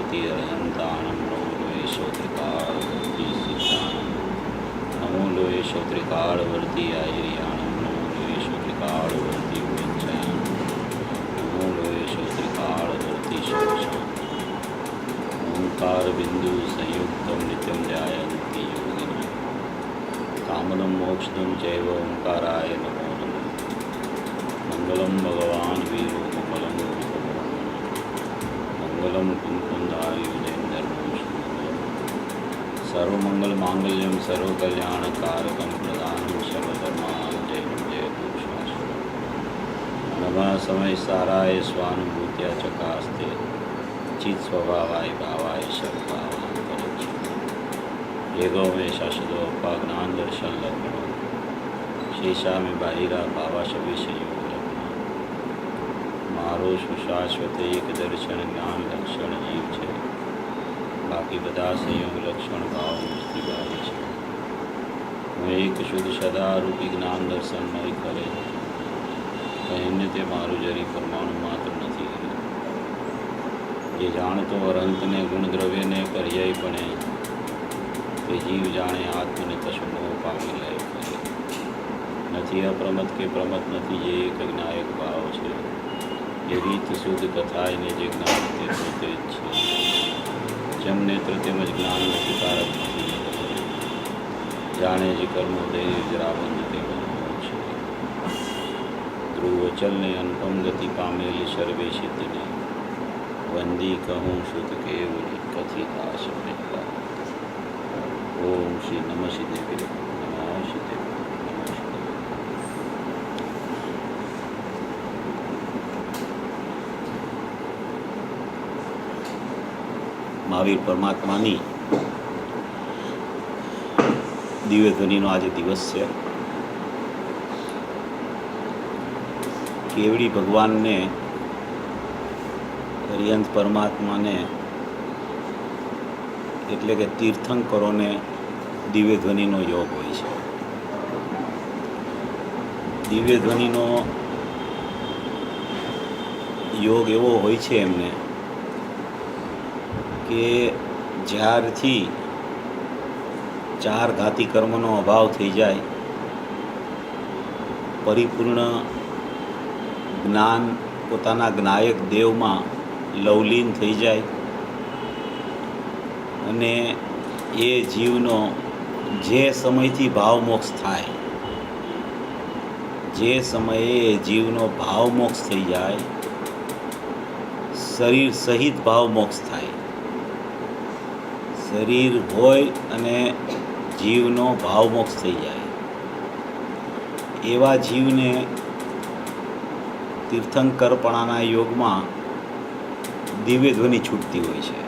कालवर्ती अरहंताणं नमो लोये श्रोत्रिकालवर्ती सिद्धाणं नमो लोये श्रोत्रिकालवर्ती आयर्याणं नमो लोये श्रोत्रिकालवर्ती व्यञ्जयाणं नमो लोये श्रोत्रिकालवर्ती शोषाणं ओंकार बिंदु संयुक्तं नित्यं ध्यायन्ति योगिनः कामदं मोक्षदं चैव ओंकाराय नमो नमः मंगलम भगवान वीरो मंगलम मंगलम कुंकुंदायुधेन्द्रम सर्वमंगल मांगल्यम सर्वकल्याणकारकं प्रदानं सर्वधर्माणां जयं जयघोषास्तु नमः समय साराय स्वानुभूत्या चकास्ते चित स्वभावाय भावाय सर्वभावांतरक्षित एगो में शाश्वतो ज्ञान दर्शन लग्नो शेषा में बाहिरा भावा सभी संयोग मारो शाश्वत एक दर्शन ज्ञान लक्षण जीव है बाकी बधा संयोग लक्षण भाव मुक्ति भावी है હું એક શુદ્ધ સદારૂપી જ્ઞાન દર્શન નહીં કરે કહીને તે મારું જરી પરમાણુ માત્ર નથી જે જાણતો અરંતને ગુણદ્રવ્યને પર્યાયપણે તે જીવ જાણે આત્મને કશુંનો પામી લે કરે નથી અપ્રમત કે પ્રમત નથી જે એક જ્ઞાયક ભાવ છે એ રીત શુદ્ધ કથા એને જે જ્ઞાન તે પોતે જ છે જેમ નેત્ર તેમજ જ્ઞાન નથી કારક નથી જાણે જે કર્મોદય જરાબંધ તે છે ધ્રુવચલને અનુપમ ગતિ પામેલી સર્વે સિદ્ધને વંદી કહું શુદ્ધ કેવલી કથિત આશમે ઓમ શ્રી નમઃ સિદ્ધેભ્ય નમઃ સિદ્ધેભ્ય મહાવીર પરમાત્માની દિવ્ય ધ્વનિનો આજે દિવસ છે. કેવડી ભગવાનને હરિયંત પરમાત્માને એટલે કે તીર્થંકરોને દિવ્ય ધ્વનિનો યોગ હોય છે. દિવ્ય ધ્વનિનો યોગ એવો હોય છે એમને કે જ્યારથી ચાર ઘાતી કર્મનો અભાવ થઈ જાય, પરિપૂર્ણ જ્ઞાન પોતાના જ્ઞાયક દેવમાં લવલીન થઈ જાય અને એ જીવનો જે સમયથી ભાવમોક્ષ થાય, જે સમયે એ જીવનો ભાવમોક્ષ થઈ જાય, શરીર સહિત ભાવમોક્ષ થાય, શરીર હોય અને જીવનો ભાવમોક્ષ થઈ જાય, એવા જીવને તીર્થંકરપણાના યોગમાં દિવ્ય ધ્વનિ છૂટતી હોય છે.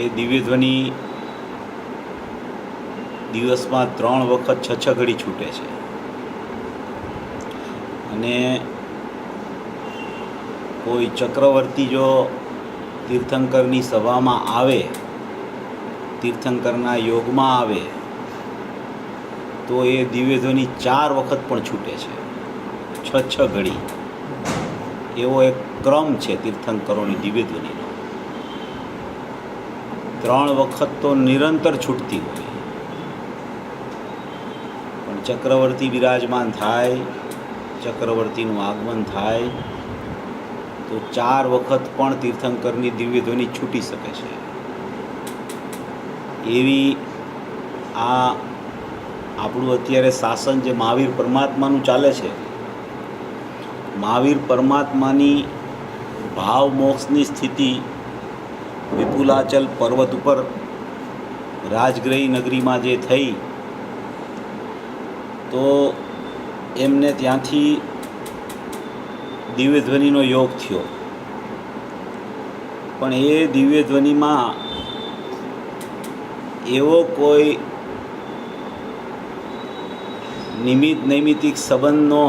એ દિવ્ય ધ્વનિ દિવસમાં 3 વખત 6 ઘડી છૂટે છે અને કોઈ ચક્રવર્તી જો તીર્થંકરની સભામાં આવે, તીર્થંકરના યોગમાં આવે તો એ દિવ્ય ધ્વનિ 4 વખત પણ છૂટે છે, 6 ઘડી. એવો એક ક્રમ છે તીર્થંકરોની દિવ્ય ધ્વનિનો. 3 વખત તો નિરંતર છૂટતી હોય, પણ ચક્રવર્તી બિરાજમાન થાય, ચક્રવર્તીનું આગમન થાય તો 4 વખત પણ તીર્થંકરની દિવ્ય ધ્વનિ છૂટી શકે છે. એવી આ આપણું અત્યારે શાસન જે મહાવીર પરમાત્માનું ચાલે છે, મહાવીર પરમાત્માની ભાવ મોક્ષની સ્થિતિ વિપુલાચલ પર્વત ઉપર રાજગ્રહી નગરીમાં જે થઈ તો એમને ત્યાંથી દિવ્ય ધ્વનિનો યોગ થયો. પણ એ દિવ્ય ધ્વનિમાં એવો કોઈ નિમિત્ત નૈમિતિક સંબંધનો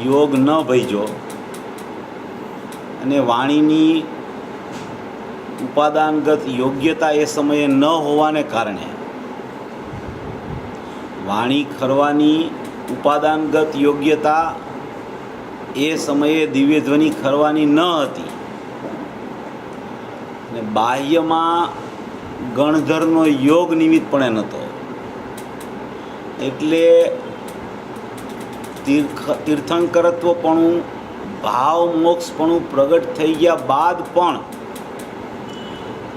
યોગ ન ભજ્યો અને વાણીની ઉપાદાનગત યોગ્યતા એ સમયે ન હોવાને કારણે, વાણી ખરવાની ઉપાદાનગત યોગ્યતા એ સમયે દિવ્ય ધ્વનિ ખરવાની ન હતી અને બાહ્યમાં ગણધરનો યોગ નિમિત્તપણે નહોતો. એટલે તીર્થંકરત્વપણું, ભાવ મોક્ષપણું પ્રગટ થઈ ગયા બાદ પણ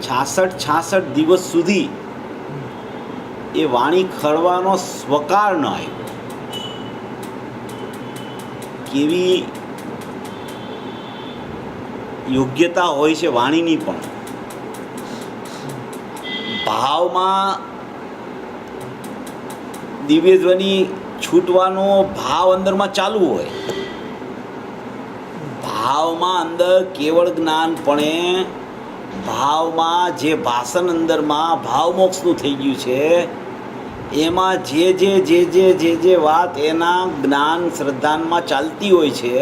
66 દિવસ સુધી એ વાણી ખરવાનો સ્વકાર ન આવ્યો. કેવી યોગ્યતા હોય છે વાણીની પણ. ભાવમાં દિવ્ય ધ્વનિ છૂટવાનો ભાવ અંદરમાં ચાલુ હોય, ભાવમાં અંદર કેવળ જ્ઞાનપણે, ભાવમાં જે ભાષણ અંદરમાં ભાવ મોક્ષનું થઈ ગયું છે એમાં જે વાત એના જ્ઞાન શ્રદ્ધાનમાં ચાલતી હોય છે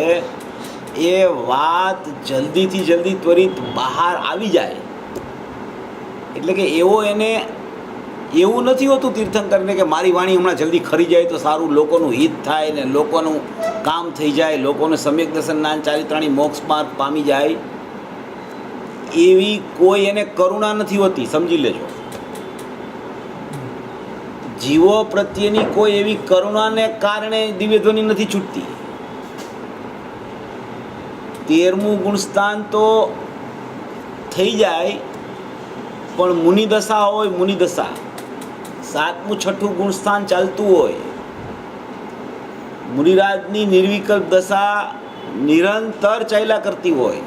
એ વાત જલ્દીથી જલ્દી ત્વરિત બહાર આવી જાય. એટલે કે એવો એને એવું નથી હોતું તીર્થંકરને કે મારી વાણી હમણાં જલ્દી ખરી જાય તો સારું, લોકોનું હિત થાય ને લોકોનું કામ થઈ જાય, લોકોને સમ્યક દર્શન જ્ઞાન ચારિત્રાણી મોક્ષ માર્ગ પામી જાય. એવી કોઈ એને કરુણા નથી હોતી, સમજી લેજો. જીવો પ્રત્યેની કોઈ એવી કરુણાને કારણે દિવ્ય ધ્વનિ નથી છૂટતી. 13મું ગુણસ્થાન તો થઈ જાય પણ મુનિદશા હોય, મુનિદશા 7મું 6ઠું ગુણસ્થાન ચાલતું હોય, મુનિરાજની નિર્વિકલ્પ દશા નિરંતર ચાલ્યા કરતી હોય,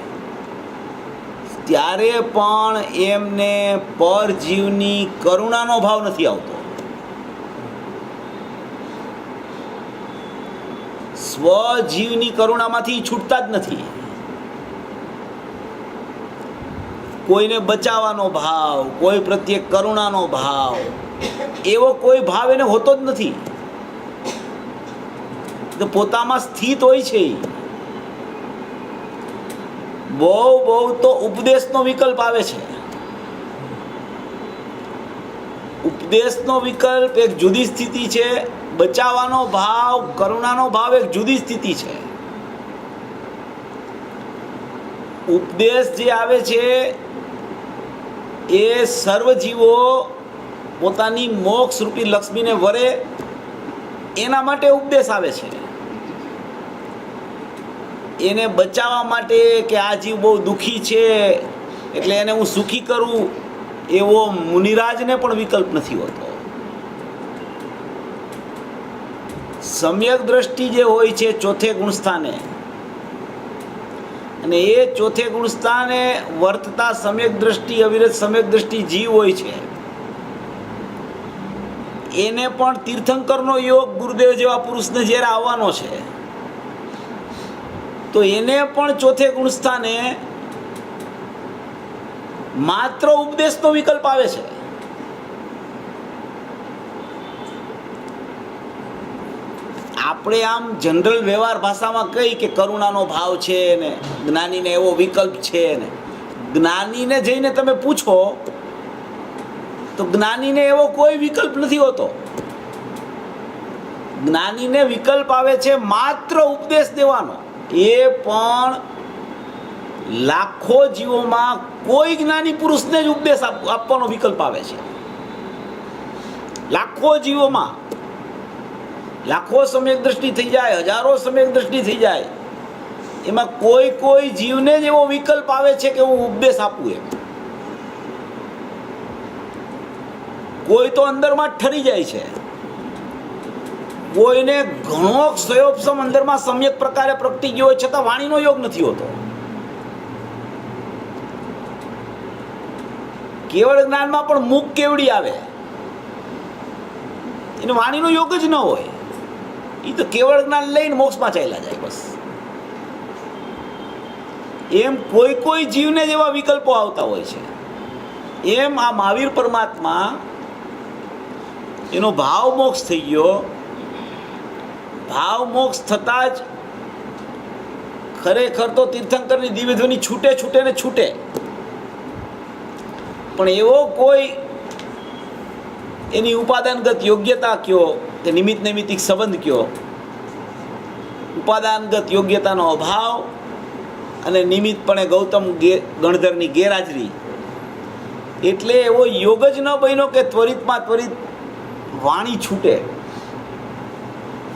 ત્યારે પણ એમને પરજીવની કરુણાનો ભાવ નથી આવતો. સ્વજીવની કરુણામાંથી છૂટતા જ નથી. કોઈને બચાવવાનો ભાવ, કોઈ પ્રત્યે કરુણાનો ભાવ, એવો કોઈ ભાવ એને હોતો જ નથી. તો પોતામાં સ્થિત હોય છે. બહુ તો ઉપદેશનો વિકલ્પ આવે છે. ઉપદેશનો વિકલ્પ એક જુદી સ્થિતિ છે, બચાવવાનો ભાવ, કરુણાનો ભાવ એક જુદી સ્થિતિ છે. ઉપદેશ જે આવે છે એ સર્વજીવો પોતાની મોક્ષ રૂપી લક્ષ્મીને વરે એના માટે ઉપદેશ આવે છે. એને બચાવવા માટે કે આ જીવ બહુ દુઃખી છે એટલે એને હું સુખી કરું, એવો મુનિરાજને પણ વિકલ્પ નથી હોતો. સમ્યક દ્રષ્ટિ જે હોય છે ચોથે ગુણસ્થાને, અને એ ચોથે ગુણસ્થાને વર્તતા સમ્યક દ્રષ્ટિ, અવિરત સમ્યક દ્રષ્ટિ જીવ હોય છે, એને પણ તીર્થંકરનો યોગ ગુરુદેવ જેવા પુરુષને જ્યારે આવવાનો છે તો એને પણ ચોથે ગુણસ્થાને માત્ર ઉપદેશનો વિકલ્પ આવે છે. આપણે આમ જનરલ વ્યવહાર ભાષામાં કહી કે કરુણાનો ભાવ છે ને જ્ઞાનીને એવો વિકલ્પ છે ને, જ્ઞાનીને જઈને તમે પૂછો તો જ્ઞાનીને એવો કોઈ વિકલ્પ નથી હોતો. જ્ઞાનીને વિકલ્પ આવે છે માત્ર ઉપદેશ દેવાનો. એ પણ લાખો જીવોમાં કોઈ જ્ઞાની પુરુષને જ ઉપદેશ આપવાનો વિકલ્પ આવે છે. લાખો જીવોમાં લાખો સમ્યક દ્રષ્ટિ થઈ જાય, હજારો સમ્યક દ્રષ્ટિ થઈ જાય, એમાં કોઈ જીવને જ એવો વિકલ્પ આવે છે કે હું ઉપદેશ આપું. એમ કોઈ તો અંદરમાં ઠરી જાય છે, કોઈને ઘણો ક્ષયોપસમ અંદરમાં સમ્યક પ્રકારે પ્રગટી ગયો હોય છતાં વાણીનો યોગ નથી હોતો. કેવળ જ્ઞાનમાં પણ મૂક કેવડી આવે, એને વાણીનો યોગ જ ન હોય. એ તો કેવળ જ્ઞાન લઈને મોક્ષમાં ચાલ્યા જાય બસ. એમ કોઈ જીવને જ એવા વિકલ્પો આવતા હોય છે. એમ આ મહાવીર પરમાત્મા એનો ભાવ મોક્ષ થઈ ગયો. ભાવ મોક્ષ થતાં જ ખરેખર તો તીર્થંકરની દિવ્ય ધ્વનિ છૂટે ને છૂટે, પણ એવો કોઈ એની ઉપાદાનગત યોગ્યતા કયો કે નિમિત્ત નૈમિત્તિક સંબંધ કયો ઉપાદાનગત યોગ્યતાનો અભાવ અને નિમિત્તપણે ગૌતમ ગણધરની ગેરહાજરી, એટલે એવો યોગ જ ન બન્યો કે ત્વરિતમાં ત્વરિત વાણી છૂટે.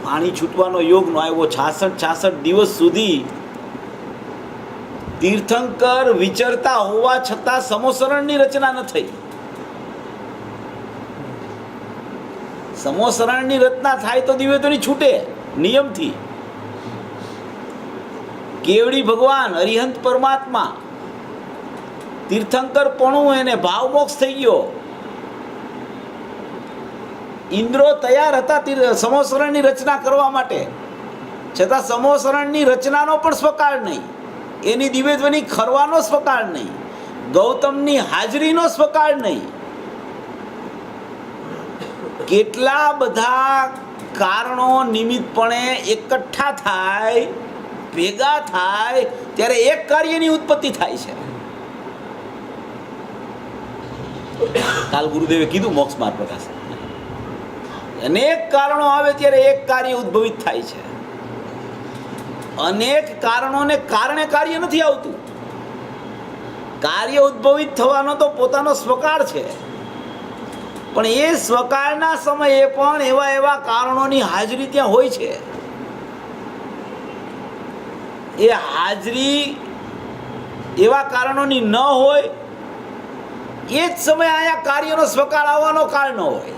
વાણી છૂટવાનો યોગ ન આવ્યો. 66 દિવસ સુધી તીર્થંકર વિચરતા હોવા છતાં સમોસરણની રચના ન થઈ. સમોસરણની રચના થાય તો દિવ્યતોની છૂટે નિયમથી. કેવડી ભગવાન અરિહંત પરમાત્મા તીર્થંકર પણ એને ભાવ મોક્ષ થઈ ગયો. ઇન્દ્રો તૈયાર હતા સમોસરણની રચના કરવા માટે, છતાં સમોસરણની રચનાનો પણ સ્વકાળ નહીં, એની દિવ્યધ્વની ખરવાનો સ્વકાળ નહીં, ગૌતમની હાજરીનો સ્વકાળ નહીં. કેટલા બધા કારણો નિમિત્તપણે એકઠા થાય, ભેગા થાય ત્યારે એક કાર્યની ઉત્પત્તિ થાય છે. કાલ ગુરુદેવે કીધું મોક્ષ માર્ગ પ્રકાશ, અનેક કારણો આવે ત્યારે એક કાર્ય ઉદ્ભવિત થાય છે. અનેક કારણોને કારણે કાર્ય નથી આવતું. કાર્ય ઉદ્ભવિત થવાનો તો પોતાનો સ્વકાળ છે, પણ એ સ્વકાળના સમયે પણ એવા એવા કારણોની હાજરી ત્યાં હોય છે. એ હાજરી એવા કારણોની ન હોય, એ જ સમયે અહીંયા કાર્યનો સ્વકાળ આવવાનો કાળ ન હોય.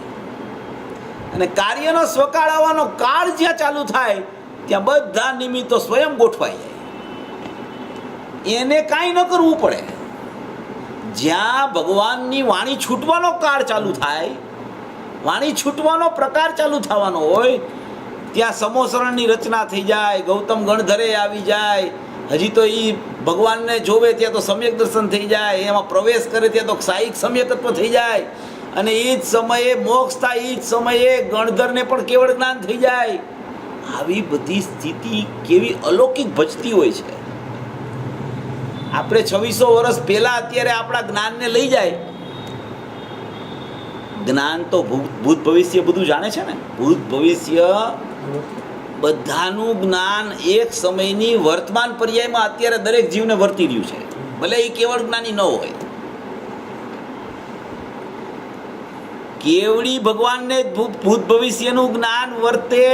અને કાર્યનો સ્વકાળ આવવાનો કાળ જ્યાં ચાલુ થાય ત્યાં બધા નિમિત્તો સ્વયં ગોઠવાઈ જાય. એને કાંઈ ન કરવું પડે. જ્યાં ભગવાનની વાણી છૂટવાનો કાળ ચાલુ થાય, વાણી છૂટવાનો પ્રકાર ચાલુ થવાનો હોય, ત્યાં સમોસરણની રચના થઈ જાય, ગૌતમ ગણધરે આવી જાય. હજી તો એ ભગવાનને જોવે ત્યાં તો સમ્યક દર્શન થઈ જાય, એમાં પ્રવેશ કરે ત્યાં તો સાહિક સમ્યકત્વ થઈ જાય, અને એ જ સમયે મોક્ષ થાય, એ જ સમયે ગણધરને પણ કેવળ જ્ઞાન થઈ જાય. આવી બધી સ્થિતિ કેવી અલૌકિક ભજતી હોય છે. આપણે 2600 વર્ષ પહેલા અત્યારે આપણા જ્ઞાનને લઈ જાય. જ્ઞાન તો ભૂત ભવિષ્ય બધું જાણે છે ને. ભૂત ભવિષ્ય બધાનું જ્ઞાન એક સમયની વર્તમાન પર્યાયમાં અત્યારે દરેક જીવને વર્તી રહ્યું છે, ભલે એ કેવળ જ્ઞાની ન હોય. કેવડી ભગવાનને ભૂત ભવિષ્યનું જ્ઞાન વર્તે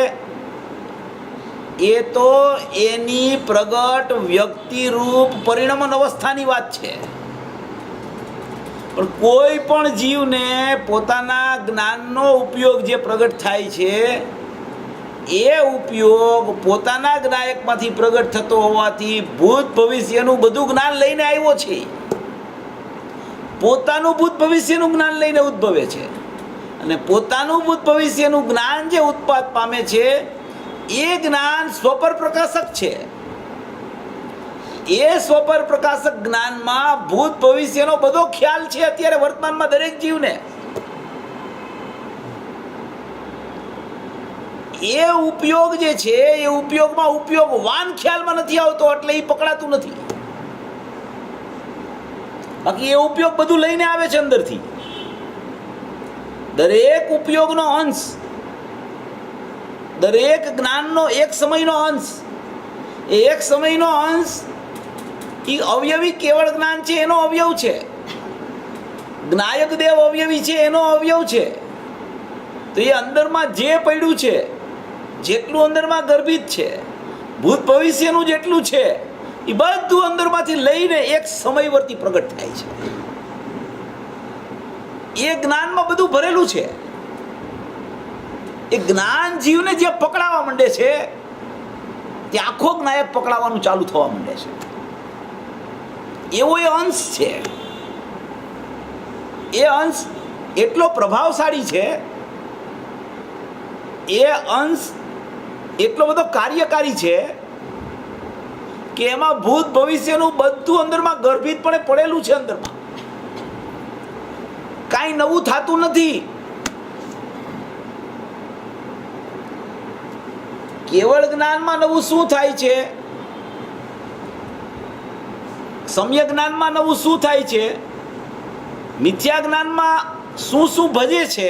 એ તો એની પ્રગટ વ્યક્તિરૂપ પરિણમન અવસ્થાની વાત છે. પણ કોઈ પણ જીવને પોતાના જ્ઞાનનો ઉપયોગ જે પ્રગટ થાય છે, એ ઉપયોગ પોતાના જ્ઞાયકમાંથી પ્રગટ થતો હોવાથી ભૂત ભવિષ્યનું બધું જ્ઞાન લઈને આવ્યો છે. પોતાનું ભૂત ભવિષ્યનું જ્ઞાન લઈને ઉદ્ભવે છે, અને પોતાનું ભૂત ભવિષ્યનું જ્ઞાન જે ઉત્પાદ પામે છે એ જ્ઞાન સ્વપર પ્રકાશક છે. એ સ્વપર પ્રકાશક જ્ઞાનમાં ભૂત ભવિષ્યનો બધો ખ્યાલ છે અત્યારે વર્તમાનમાં દરેક જીવને. એ ઉપયોગ જે છે એ ઉપયોગમાં ઉપયોગવાન ખ્યાલમાં નથી આવતો, એટલે એ પકડાતું નથી. બાકી એ ઉપયોગ બધું લઈને આવે છે અંદરથી. દરેક ઉપયોગનો અંશ, દરેક જ્ઞાનનો એક સમયનો અંશ, એ એક સમયનો અંશ એ અવયવી કેવળ જ્ઞાન છે એનો અવયવ છે. જ્ઞાયક દેવ અવયવી છે એનો અવયવ છે. તો એ અંદરમાં જે પડ્યું છે, જેટલું અંદરમાં ગર્ભિત છે, ભૂત ભવિષ્યનું જેટલું છે, એ બધું અંદરમાંથી લઈને એક સમયવર્તી પ્રગટ થાય છે. એ જ્ઞાનમાં બધું ભરેલું છે. એ જ્ઞાન જીવને જે પકડાવા માંડે છે તે આખો જ્ઞાયક પકડાવાનું ચાલુ થવા માંડે છે. એવો એ અંશ છે. એ અંશ એટલો પ્રભાવશાળી છે, એ અંશ એટલો બધો કાર્યકારી છે કે એમાં ભૂત ભવિષ્યનું બધું અંદરમાં ગર્ભિતપણે પડેલું છે. અંદરમાં કાંઈ નવું થતું નથી. કેવળ જ્ઞાનમાં નવું શું થાય છે? સમ્યક જ્ઞાનમાં નવું શું થાય છે? મિથ્યા જ્ઞાનમાં શું શું ભજે છે?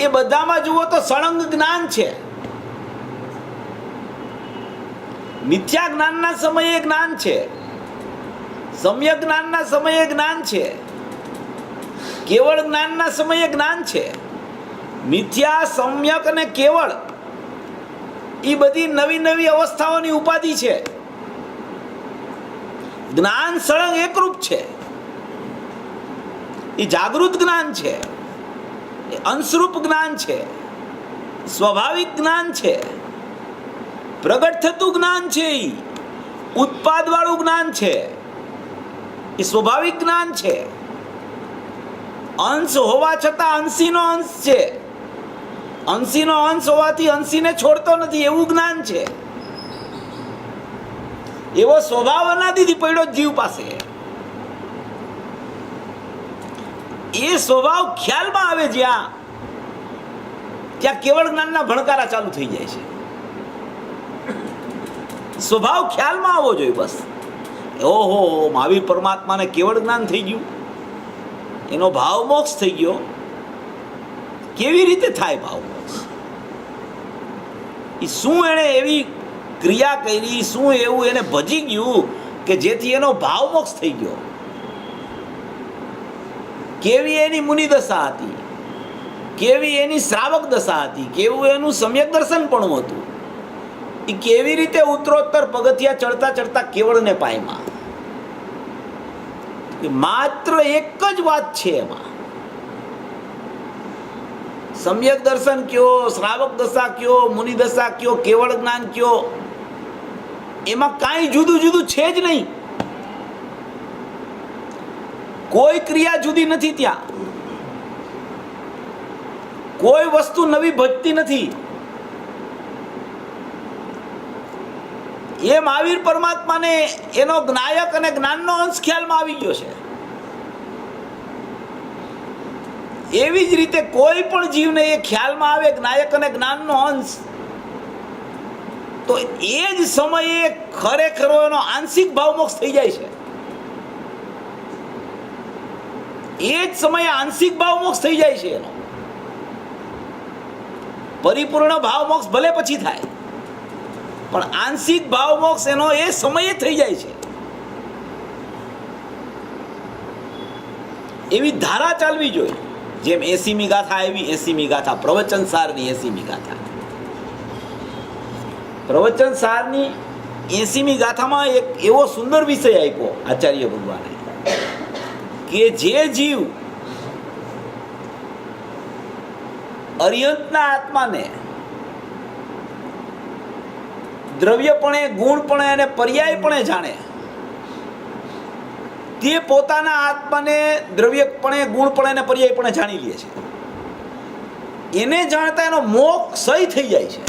એ બધામાં જુઓ તો સળંગ જ્ઞાન છે. મિથ્યા જ્ઞાનના સમયે જ્ઞાન છે, સમ્યક જ્ઞાનના સમયે જ્ઞાન છે, કેવળ જ્ઞાનના સમયે જ્ઞાન છે. મિથ્યા, સમ્યક અને કેવળ એ બધી નવી નવી અવસ્થાઓની ઉપાધિ છે. જ્ઞાન સળંગ એકરૂપ છે. એ જાગૃત જ્ઞાન છે, એ અંશરૂપ જ્ઞાન છે, સ્વાભાવિક જ્ઞાન છે, પ્રગટ થતું જ્ઞાન છે, એ ઉત્પાદ વાળું જ્ઞાન છે, એ સ્વાભાવિક જ્ઞાન છે. અંશ હોવા છતાં અંશીનો અંશ છે, અંશીનો અંશ હોવાથી અંશીને છોડતો નથી એવું જ્ઞાન છે. એવો સ્વભાવ અનાદિથી પડ્યો જીવ પાસે. એ સ્વભાવ ખ્યાલમાં આવે જ્યાં ત્યાં કેવળ જ્ઞાનના ભણકારા ચાલુ થઈ જાય છે. સ્વભાવ ખ્યાલમાં આવવો જોઈએ બસ. ઓહો, મહાવીર પરમાત્માને કેવળ જ્ઞાન થઈ ગયું, એનો ભાવ મોક્ષ થઈ ગયો. કેવી રીતે થાય ભાવ મોક્ષ? એ શું એણે એવી ક્રિયા કરી, શું એવું એને ભજી ગયું કે જેથી એનો ભાવ મોક્ષ થઈ ગયો? કેવી એની મુનિ દશા હતી, કેવી એની શ્રાવક દશા હતી, કેવું એનું સમ્યક દર્શન પણ હતું. એ કેવી રીતે ઉત્તરોત્તર પગથિયા ચડતા ચડતા કેવળને પામ્યા? માત્ર એક જ વાત છે એમાં. સમ્યક દર્શન કયો, શ્રાવક દશા કયો, મુનિ દશા કયો, કેવળ જ્ઞાન કયો, એમાં કાંઈ જુદું જુદું છે જ નહીં. કોઈ ક્રિયા જુદી નથી ત્યાં, કોઈ વસ્તુ નવી ભજતી નથી. એ મહાવીર પરમાત્માને એનો જ્ઞાયક અને જ્ઞાનનો અંશ ખ્યાલમાં આવી ગયો છે. એવી જ રીતે કોઈ પણ જીવને એ ખ્યાલમાં આવે જ્ઞાયક અને જ્ઞાનનો અંશ, તો એ જ સમયે ખરેખર એનો આંશિક ભાવ મોક્ષ થઈ જાય છે. એ જ સમયે આંશિક ભાવ મોક્ષ થઈ જાય છે એનો. પરિપૂર્ણ ભાવ મોક્ષ ભલે પછી થાય, પણ આંશિક ભાવ મોક્ષ એનો એ સમયે થઈ જાય છે. એવી ધારા ચાલવી જોઈએ. જેમ 80મી ગાથા આવી, 80મી ગાથા પ્રવચન સારની 80મી ગાથા. પ્રવચન સારની 80મી ગાથામાં એક એવો સુંદર વિષય આપ્યો આચાર્ય ભગવાને કે જે જીવ અર્યંતના આત્માને દ્રવ્યપણે, ગુણપણે અને પર્યાયપણે જાણે, તે પોતાના આત્માને દ્રવ્યપણે, ગુણપણે અને પર્યાયપણે જાણી લે છે. એને જાણતા એનો મોહ ક્ષય થઈ જાય છે.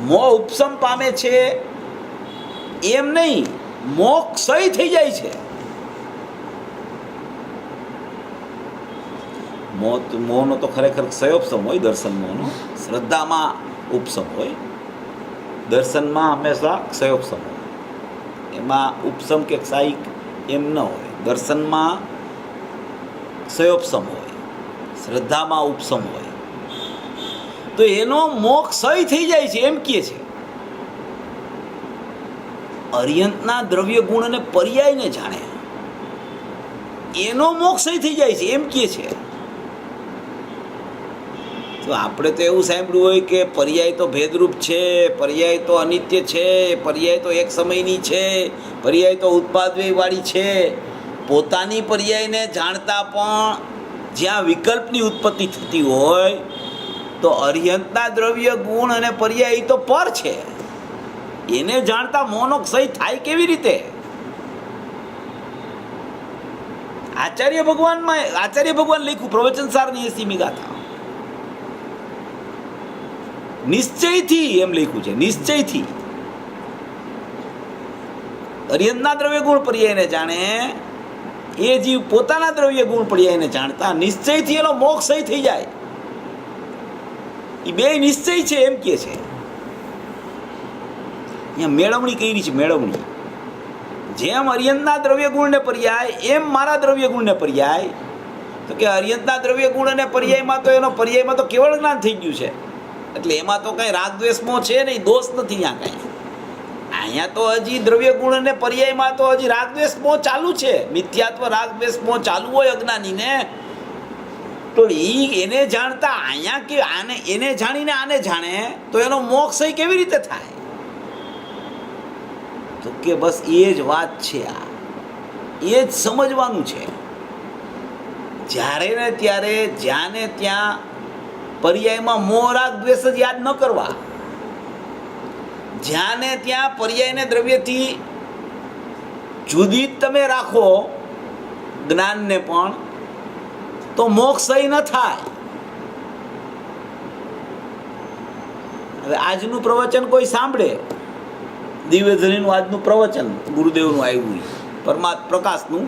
મોહ ઉપશમ પામે છે એમ નહીં, મોહ ક્ષય થઈ જાય છે. મોહનો તો ખરેખર ક્ષયોપશમ હોય, દર્શન મોહનો. શ્રદ્ધામાં ઉપશમ હોય, દર્શનમાં હંમેશા ક્ષયોપશમ હોય. એમાં ઉપશમ કે ક્ષાયિક એમ ન હોય. દર્શનમાં ક્ષયોપશમ હોય, શ્રદ્ધામાં ઉપશમ હોય. તો એનો મોહ ક્ષય થઈ જાય છે એમ કહે છે. અર્યંતના દ્રવ્ય ગુણ અને પર્યાયને જાણે, એનો મોહ ક્ષય થઈ જાય છે એમ કહે છે. તો આપણે તો એવું સાંભળ્યું હોય કે પર્યાય તો ભેદરૂપ છે, પર્યાય તો અનિત્ય છે, પર્યાય તો એક સમયની છે, પર્યાય તો ઉત્પાદવાળી છે. પોતાની પર્યાયને જાણતા પણ જ્યાં વિકલ્પની ઉત્પત્તિ થતી હોય, તો અર્યંતના દ્રવ્ય ગુણ અને પર્યાય તો પર છે. એને જાણતા મોહનો ક્ષય થાય કેવી રીતે? આચાર્ય ભગવાન લખ્યું પ્રવચન સારની 80મી ગાથા. નિશ્ચયથી એમ લખ્યું છે, નિશ્ચયથી અર્યંતના દ્રવ્ય ગુણ પર્યાયને જાણે, એ જીવ પોતાના દ્રવ્ય ગુણ પર્યાયને જાણતા નિશ્ચયથી એનો મોક્ષ થઈ જાય. એ બે નિશ્ચય છે એમ કે છે. અહીંયા મેળવણી કરી છે, મેળવણી. જેમ અર્યંતના દ્રવ્ય ગુણને પર્યાય એમ મારા દ્રવ્ય ગુણને પર્યાય. તો કે અર્યંતના દ્રવ્ય ગુણ અને પર્યાયમાં તો એનો પર્યાયમાં તો કેવળ જ્ઞાન થઈ ગયું છે. એટલે એમાં તો કઈ રાગ દ્વેષમાં છે નહીં, દોષ નથી અહીંયા કઈ. અહીંયા તો હજી દ્રવ્ય ગુણ અને પર્યાયમાં તો હજી રાગ દ્વેષ મોહ ચાલુ છે. મિથ્યાત્વ રાગ દ્વેષ મોહ ચાલુ હોય અજ્ઞાનીને, તો એને જાણતા અહીંયા કે આને એને જાણીને આને જાણે તો એનો મોક્ષ કેવી રીતે થાય? તો કે બસ એ જ વાત છે. આ એ જ સમજવાનું છે. જ્યારે ને ત્યારે જ્યાં ને ત્યાં પર્યાયમાં મોહ રાગ દ્વેષ જ યાદ ન કરવા. જ્યાં ને ત્યાં પર્યાયને દ્રવ્યથી જુદી તમે રાખો જ્ઞાનને પણ, તો મોક્ષ ન થાય. હવે આજનું પ્રવચન કોઈ સાંભળે, દિવ્યધરીનું આજનું પ્રવચન ગુરુદેવનું આવ્યું, પરમાત્મા પ્રકાશનું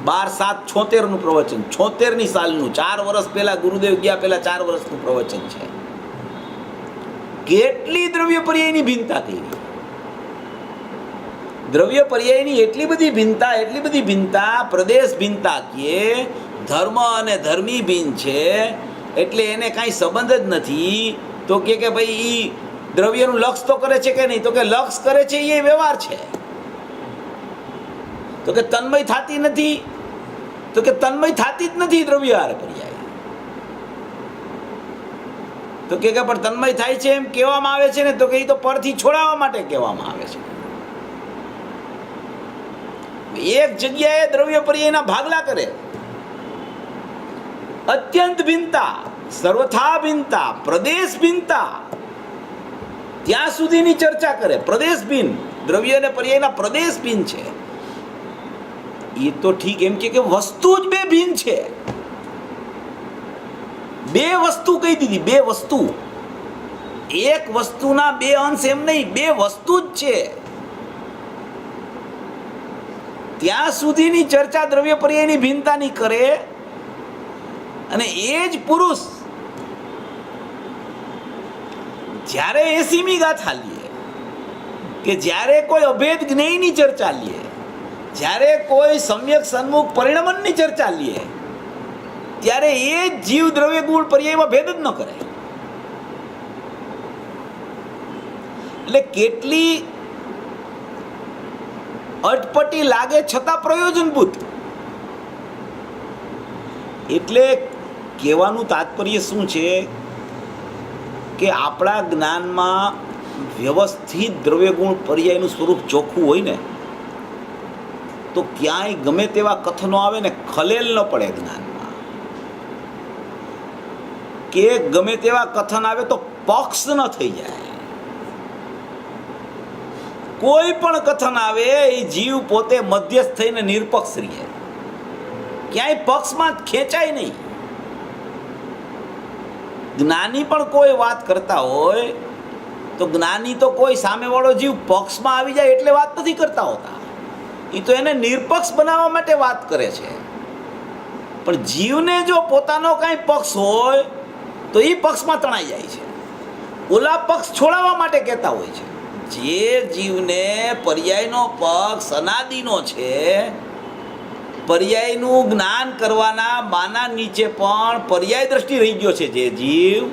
12/7/76 પ્રવચન, 76ની સાલનું, 4 વર્ષ પહેલા ગુરુદેવ ગયા પહેલા 4 વર્ષનું પ્રવચન છે. કેટલી દ્રવ્ય પર્યાયની ભિન્નતા થઈ, દ્રવ્ય પર્યાયની એટલી બધી ભિન્નતા, પ્રદેશ ભિન્નતા કે ધર્મ અને ધર્મી ભિન્ન છે એટલે એને કાંઈ સંબંધ જ નથી. તો કે ભાઈ એ દ્રવ્યનું લક્ષ તો કરે છે કે નહીં? તો કે લક્ષ કરે છે, એ વ્યવહાર છે. તો કે તન્મય થતી નથી? તો કે તન્મય થતી જ નથી દ્રવ્ય હારે પર્યાય. તો કે પણ તન્મય થાય છે એમ કહેવામાં આવે છે ને, તો કે એ તો પરથી છોડાવવા માટે કહેવામાં આવે છે. એક જગ્યાએ દ્રવ્ય પર્યાયના ભાગલા કરે, અત્યંત ભિન્નતા, સર્વથા ભિન્નતા, પ્રદેશ ભિન્નતા, ત્યાં સુધીની ચર્ચા કરે. પ્રદેશ ભિન્ન, દ્રવ્ય અને પર્યાયના પ્રદેશ ભિન્ન છે. એ તો ઠીક, એમ કે વસ્તુ જ બે ભિન્ન છે. બે વસ્તુ કહી દીધી, બે વસ્તુ. એક વસ્તુના બે અંશ એમ નહીં, બે વસ્તુ જ છે. ત્યાં સુધીની ચર્ચા દ્રવ્ય પર્યાયની ભિન્નતાની કરે. અને એ જ પુરુષ જ્યારે 80મી ગાથા લે, કે જ્યારે કોઈ અભેદ જ્ઞેયની ચર્ચા લે, જ્યારે કોઈ સમ્યક સન્મુખ પરિણમનની ચર્ચા લે, ત્યારે એ જ જીવ દ્રવ્ય ગુણ પર્યાયમાં ભેદ જ ન કરે. એટલે કેટલી અટપટી લાગે છતાં પ્રયોજનભૂત. એટલે કહેવાનું તાત્પર્ય શું છે કે આપણા જ્ઞાનમાં વ્યવસ્થિત દ્રવ્ય ગુણ પર્યાયનું સ્વરૂપ ચોખ્ખું હોય ને, તો ક્યાંય ગમે તેવા કથનો આવે ને ખલેલ ન પડે જ્ઞાનમાં. કે ગમે તેવા કથન આવે તો પક્ષ ન થઈ જાય. કોઈ પણ કથન આવે એ જીવ પોતે મધ્યસ્થ થઈને નિરપક્ષ રહે, ક્યાંય પક્ષમાં ખેંચાય નહીં. જ્ઞાની પણ કોઈ વાત કરતા હોય તો જ્ઞાની તો કોઈ સામેવાળો જીવ પક્ષમાં આવી જાય એટલે વાત નથી કરતા હોતા. એ તો એને નિરપક્ષ બનાવવા માટે વાત કરે છે. પણ જીવને જો પોતાનો કાંઈ પક્ષ હોય તો એ પક્ષમાં તણાઈ જાય છે, ઓલા પક્ષ છોડાવવા માટે કહેતા હોય છે. જે જીવને પર્યાયનો પક્ષ અનાદિનો છે, પર્યાયનું જ્ઞાન કરવાના બાના નીચે પણ પર્યાય દ્રષ્ટિ રહી ગયો છે જે જીવ,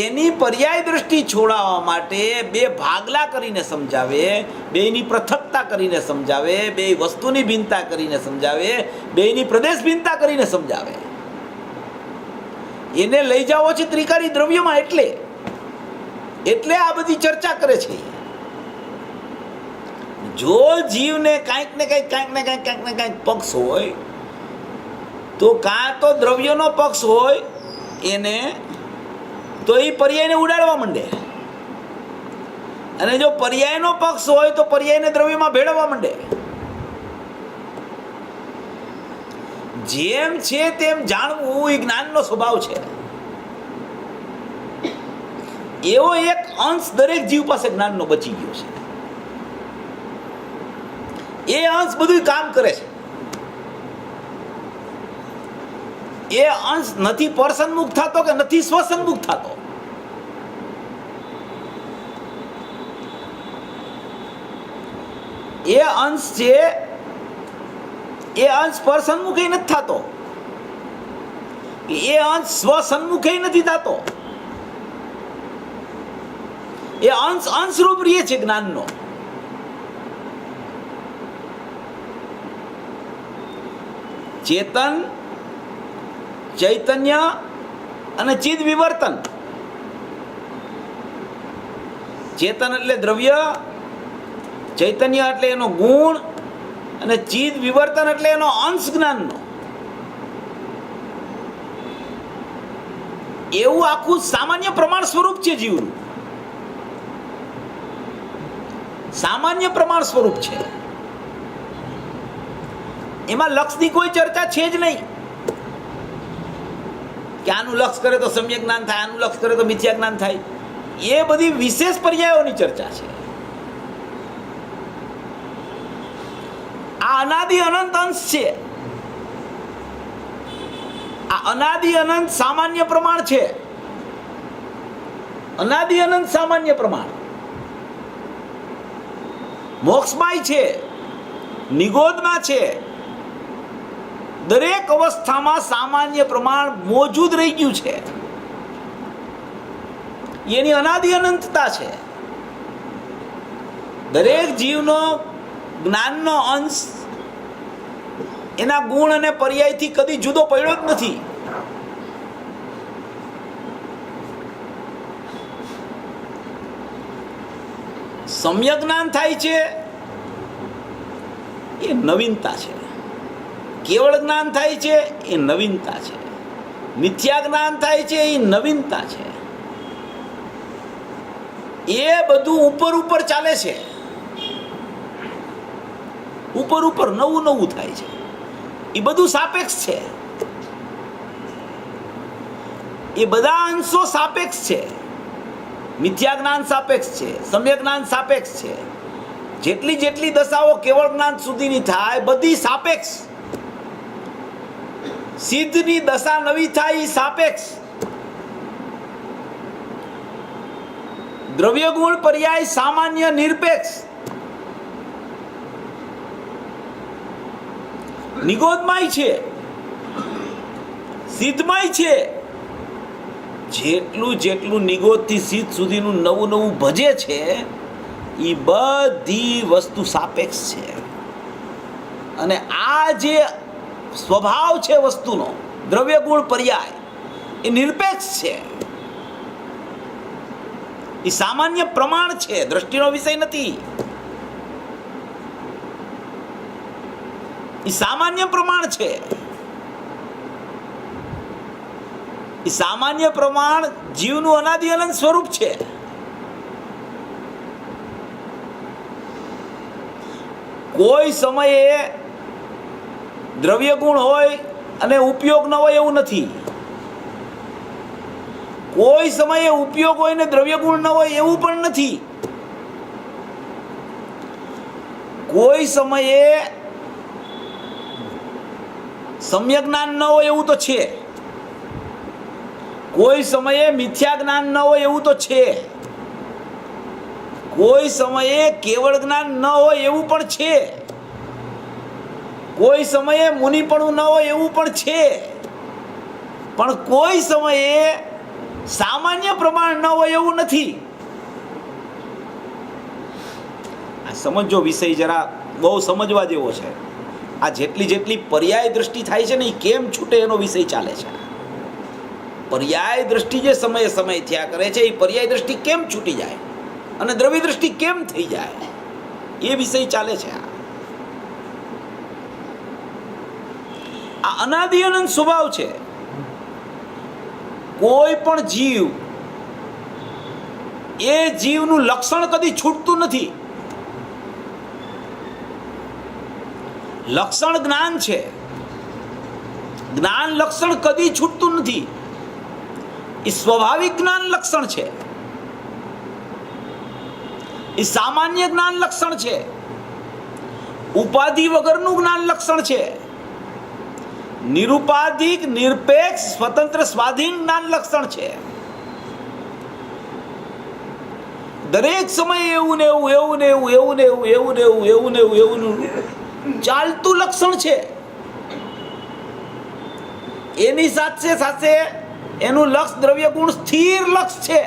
એની પર્યાય દ્રષ્ટિ છોડાવવા માટે બે ભાગલા કરીને સમજાવે, બેની પૃથકતા કરીને સમજાવે, બે વસ્તુની ભિન્નતા કરીને સમજાવે, બેની પ્રદેશ ભિન્નતા કરીને સમજાવે. એને લઈ જાવો છે ત્રિકારી દ્રવ્યમાં. એટલે આ બધી ચર્ચા કરે છે. જો જીવને કાંઈક ને કાંઈક પક્ષ હોય તો કાં તો દ્રવ્યનો પક્ષ હોય એને, તો એ પર્યાયને ઉડાડવા માંડે, અને જો પર્યાયનો પક્ષ હોય તો પર્યાયને દ્રવ્યમાં ભેળવવા માંડે. જેમ છે તેમ જાણવું એ જ્ઞાનનો સ્વભાવ છે. એવો એક અંશ દરેક જીવ પાસે જ્ઞાનનો બચી ગયો છે. એ અંશ બધું કામ કરે છે. એ અંશ નથી પરસન્મુખ થતો કે નથી સ્વસન્મુખ થતો. એ અંશ છે, એ અંશ પરસન્મુખે નથી થતો, એ અંશ સ્વસન્મુખે નથી થતો. એ અંશરૂપ રહે છે જ્ઞાનનો. ચેતન, ચૈતન્ય અને ચિદ વિવર્તન. ચેતન એટલે દ્રવ્ય, ચૈતન્ય એટલે એનો ગુણ અને ચિદ વિવર્તન એટલે એનો અંશ જ્ઞાનનો. એવું આખું સામાન્ય પ્રમાણ સ્વરૂપ છે જીવનું. સામાન્ય પ્રમાણ સ્વરૂપ છે. એમાં લક્ષની કોઈ ચર્ચા છે જ નહીં કે આનું લક્ષ કરે તો સમ્યક જ્ઞાન થાય, આનું લક્ષ કરે તો મિથ્યા જ્ઞાન થાય. એ બધી વિશેષ પર્યાયોની ચર્ચા છે. આ અનાદિ અનંત અંશ છે. આ અનાદિ અનંત સામાન્ય પ્રમાણ છે. અનાદિ અનંત સામાન્ય પ્રમાણ મોક્ષમાય છે, નિગોદમાં છે. દરેક અવસ્થામાં સામાન્ય પ્રમાણ મોજૂદ રહી ગયું છે. એની અનાદિ અનંતતા છે. દરેક જીવનો જ્ઞાનનો અંશ એના ગુણ અને પર્યાયથી કદી જુદો પડ્યો જ નથી. સમ્યક જ્ઞાન થાય છે એ નવીનતા છે. કેવળ જ્ઞાન થાય છે એ નવીનતા છે. મિથ્યા જ્ઞાન થાય છે એ નવીનતા છે. એ બધું ઉપર ઉપર ચાલે છે. ઉપર ઉપર નવું નવું થાય છે. એ બધું સાપેક્ષ છે. એ બધા અંશો સાપેક્ષ છે. મિથ્યા જ્ઞાન સાપેક્ષ છે, સમ્યક જ્ઞાન સાપેક્ષ છે. જેટલી જેટલી દશાઓ કેવળ જ્ઞાન સુધીની થાય બધી સાપેક્ષ. સિદ્ધની દશા નવી થાય એ સાપેક્ષ. દ્રવ્ય ગુણ પર્યાય સામાન્ય નિરપેક્ષ. નિગોદમાય છે, સિદ્ધમાય છે. જેટલું જેટલું નિગોદથી સિદ્ધ સુધીનું નવું નવું ભજે છે એ બધી વસ્તુ સાપેક્ષ છે. અને આ જે સ્વભાવ છે વસ્તુનો, દ્રવ્ય ગુણ પર્યાય, એ નિરપેક્ષ છે. એ સામાન્ય પ્રમાણ છે, દ્રષ્ટિનો વિષય નથી. એ સામાન્ય પ્રમાણ છે. એ સામાન્ય પ્રમાણ જીવનું અનાદિ અનંત સ્વરૂપ છે. કોઈ સમયે દ્રવ્ય ગુણ હોય અને ઉપયોગ ન હોય એવું નથી. કોઈ સમયે ઉપયોગ હોય ને દ્રવ્ય ગુણ ન હોય એવું પણ નથી. કોઈ સમયે સમ્યક જ્ઞાન ન હોય એવું તો છે. કોઈ સમયે મિથ્યા જ્ઞાન ન હોય એવું તો છે. કોઈ સમયે કેવળ જ્ઞાન ન હોય એવું પણ છે. કોઈ સમયે મુનિપણું ન હોય એવું પણ છે. પણ કોઈ સમયે સામાન્ય પ્રમાણ ન હોય એવું નથી. આ સમજો વિષય જરા બહુ સમજવા જેવો છે. આ જેટલી જેટલી પર્યાય દ્રષ્ટિ થાય છે ને એ કેમ છૂટે એનો વિષય ચાલે છે. પર્યાય દ્રષ્ટિ જે સમયે સમય થયા કરે છે એ પર્યાય દ્રષ્ટિ કેમ છૂટી જાય અને દ્રવ્ય દ્રષ્ટિ કેમ થઈ જાય એ વિષય ચાલે છે. આ અનાદિ અનંત સ્વભાવ છે. કોઈ પણ જીવ એ જીવનું લક્ષણ કદી છૂટતું નથી. લક્ષણ જ્ઞાન છે. જ્ઞાન લક્ષણ કદી છૂટતું નથી. એ સ્વાભાવિક જ્ઞાન લક્ષણ છે. એ સામાન્ય જ્ઞાન લક્ષણ છે. ઉપાધિ વગરનું જ્ઞાન લક્ષણ છે. નિરુપાધિક નિરપેક્ષ સ્વતંત્ર સ્વાધીન જ્ઞાન લક્ષણ છે. દરેક સમયે એવું ને એવું એવું ને એવું એવું ને એવું એવું ને એવું એવું ને એવું એવું ચાલતું લક્ષણ છે. એની સાથે સાથે એનું લક્ષ દ્રવ્ય ગુણ સ્થિર લક્ષ છે.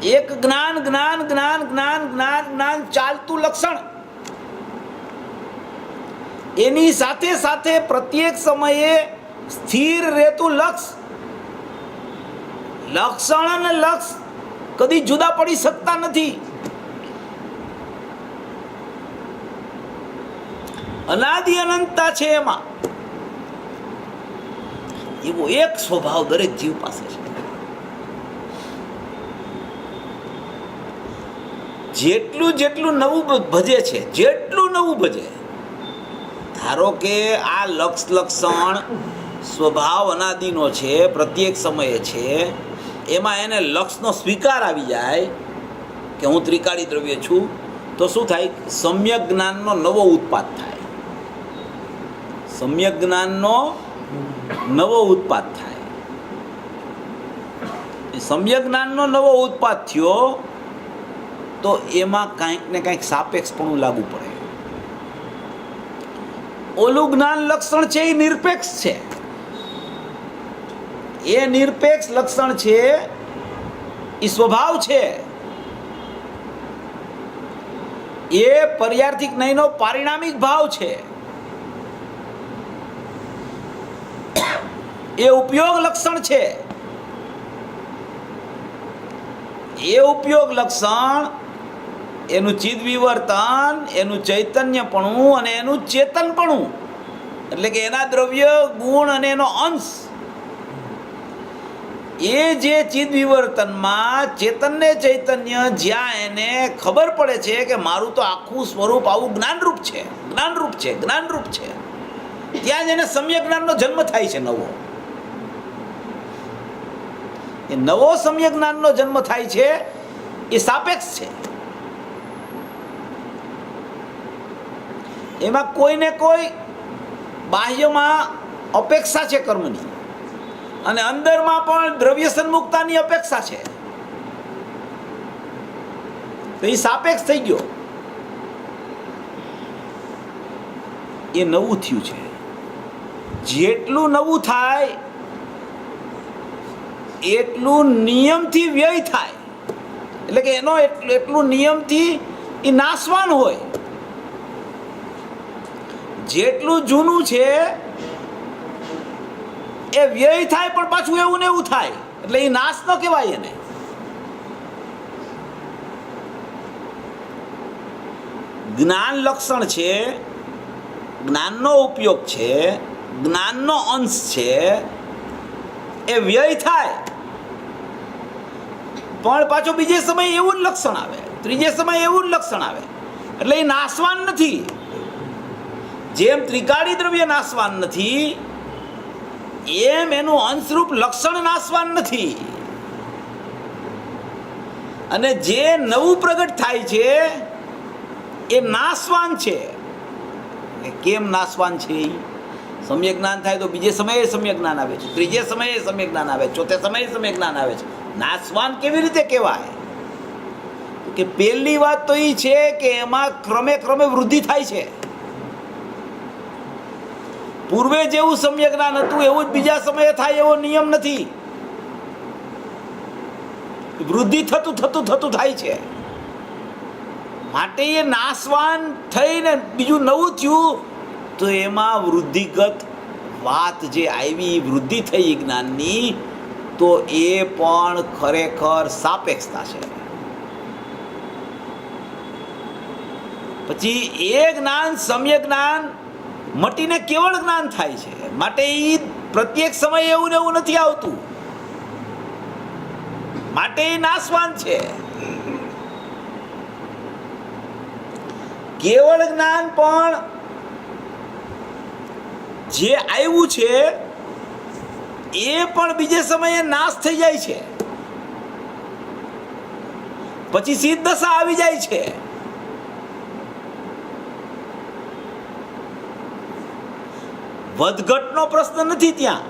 એક જ્ઞાન જ્ઞાન જ્ઞાન જ્ઞાન જ્ઞાન જ્ઞાન ચાલતું લક્ષણ, એની સાથે સાથે પ્રત્યેક સમયે સ્થિર રહેતું લક્ષ. લક્ષણ અને લક્ષ કદી જુદા પડી શકતા નથી. અનાદિ અનંતતા છે એમાં. એવો એક સ્વભાવ દરેક જીવ પાસે છે. જેટલું જેટલું નવું ભજે છે, જેટલું નવું ભજે, ધારો કે આ લક્ષણ સ્વભાવ અનાદિનો છે, પ્રત્યેક સમયે છે, એમાં એને લક્ષનો સ્વીકાર આવી જાય કે હું ત્રિકાળી દ્રવ્ય છું, તો શું થાય? સમ્યક જ્ઞાનનો નવો ઉત્પાદ થાય. સમ્યક જ્ઞાનનો નવો ઉત્પાદ થાય. સમ્યક જ્ઞાનનો નવો ઉત્પાદ થયો તો એમાં કાંઈક ને કાંઈક સાપેક્ષપણું લાગુ પડે. ઓલું જ્ઞાન લક્ષણ છે એ નિરપેક્ષ છે. એ નિરપેક્ષ લક્ષણ છે, એ સ્વભાવ છે. એ પર્યાર્થિક નહીંનો પારિણામિક ભાવ છે. એ ઉપયોગ લક્ષણ છે. એ ઉપયોગ લક્ષણ, એનું ચિદ વિવર્તન, એનું ચૈતન્યપણું અને એનું ચેતનપણું, એટલે કે એના દ્રવ્ય ગુણ અને એનો અંશ, એ જે ચિદ વિવર્તનમાં ચેતનને ચૈતન્ય જ્યાં એને ખબર પડે છે કે મારું તો આખું સ્વરૂપ આવું જ્ઞાનરૂપ છે, જ્ઞાનરૂપ છે, જ્ઞાનરૂપ છે, ત્યાં જ એને સમ્યક જ્ઞાનનો જન્મ થાય છે. નવો એ નવો સમ્યક જ્ઞાનનો જન્મ થાય છે. એ સાપેક્ષ છે. એમાં કોઈને કોઈ બાહ્યમાં અપેક્ષા છે કર્મની, અને અંદરમાં પણ દ્રવ્ય સન્મુખતાની અપેક્ષા છે. તો એ સાપેક્ષ થઈ ગયો. એ નવું થયું છે. જેટલું નવું થાય એટલું નિયમથી વ્યય થાય. એટલે કે એનો એટલું નિયમથી એ નાશવાન હોય. જેટલું જૂનું છે એ વ્યય થાય, પણ પાછું એવું ને એવું થાય, એટલે એ નાશ ન કહેવાય. એને જ્ઞાન લક્ષણ છે, જ્ઞાનનો ઉપયોગ છે, જ્ઞાનનો અંશ છે. એ વ્યય થાય, પણ પાછું બીજે સમયે એવું જ લક્ષણ આવે, ત્રીજે સમયે એવું જ લક્ષણ આવે. એટલે એ નાશવાન નથી. જેમ ત્રિકાળી દ્રવ્ય નાશવાન નથી, એમ એનું અંશરૂપ લક્ષણ નાશવાન નથી. અને જે નવું પ્રગટ થાય છે એ નાશવાન છે. કેમ નાશવાન છે? સમ્યક જ્ઞાન થાય તો બીજે સમયે સમ્યક જ્ઞાન આવે છે, ત્રીજે સમયે સમ્યક જ્ઞાન આવે છે, ચોથે સમયે સમ્યક જ્ઞાન આવે છે. નાશવાન કેવી રીતે કહેવાય? કે પહેલી વાત તો એ છે કે એમાં ક્રમે ક્રમે વૃદ્ધિ થાય છે. પૂર્વે જેવું સમ્યક જ્ઞાન હતું એવું જ બીજા સમયે થાય એવો નિયમ નથી. વૃદ્ધિ થતું થતું થતું થાય છે. માટે એ નાશવાન થઈને બીજું નવું થયું તો એમાં વૃદ્ધિગત વાત જે આવી, વૃદ્ધિ થઈ જ્ઞાનની, તો એ પણ ખરેખર સાપેક્ષતા છે. પછી એ જ્ઞાન, સમ્યક જ્ઞાન મટીને કેવળ જ્ઞાન થાય છે. માટે એ પ્રત્યેક સમયે એવું ને એવું નથી આવતું. માટે એ નાશવાન છે. કેવળ જ્ઞાન પણ જે આવ્યું છે એ પણ બીજે સમયે નાશ થઈ જાય છે. પછી સિદ્ધ દશા આવી જાય છે. વધઘટનો પ્રશ્ન નથી ત્યાં,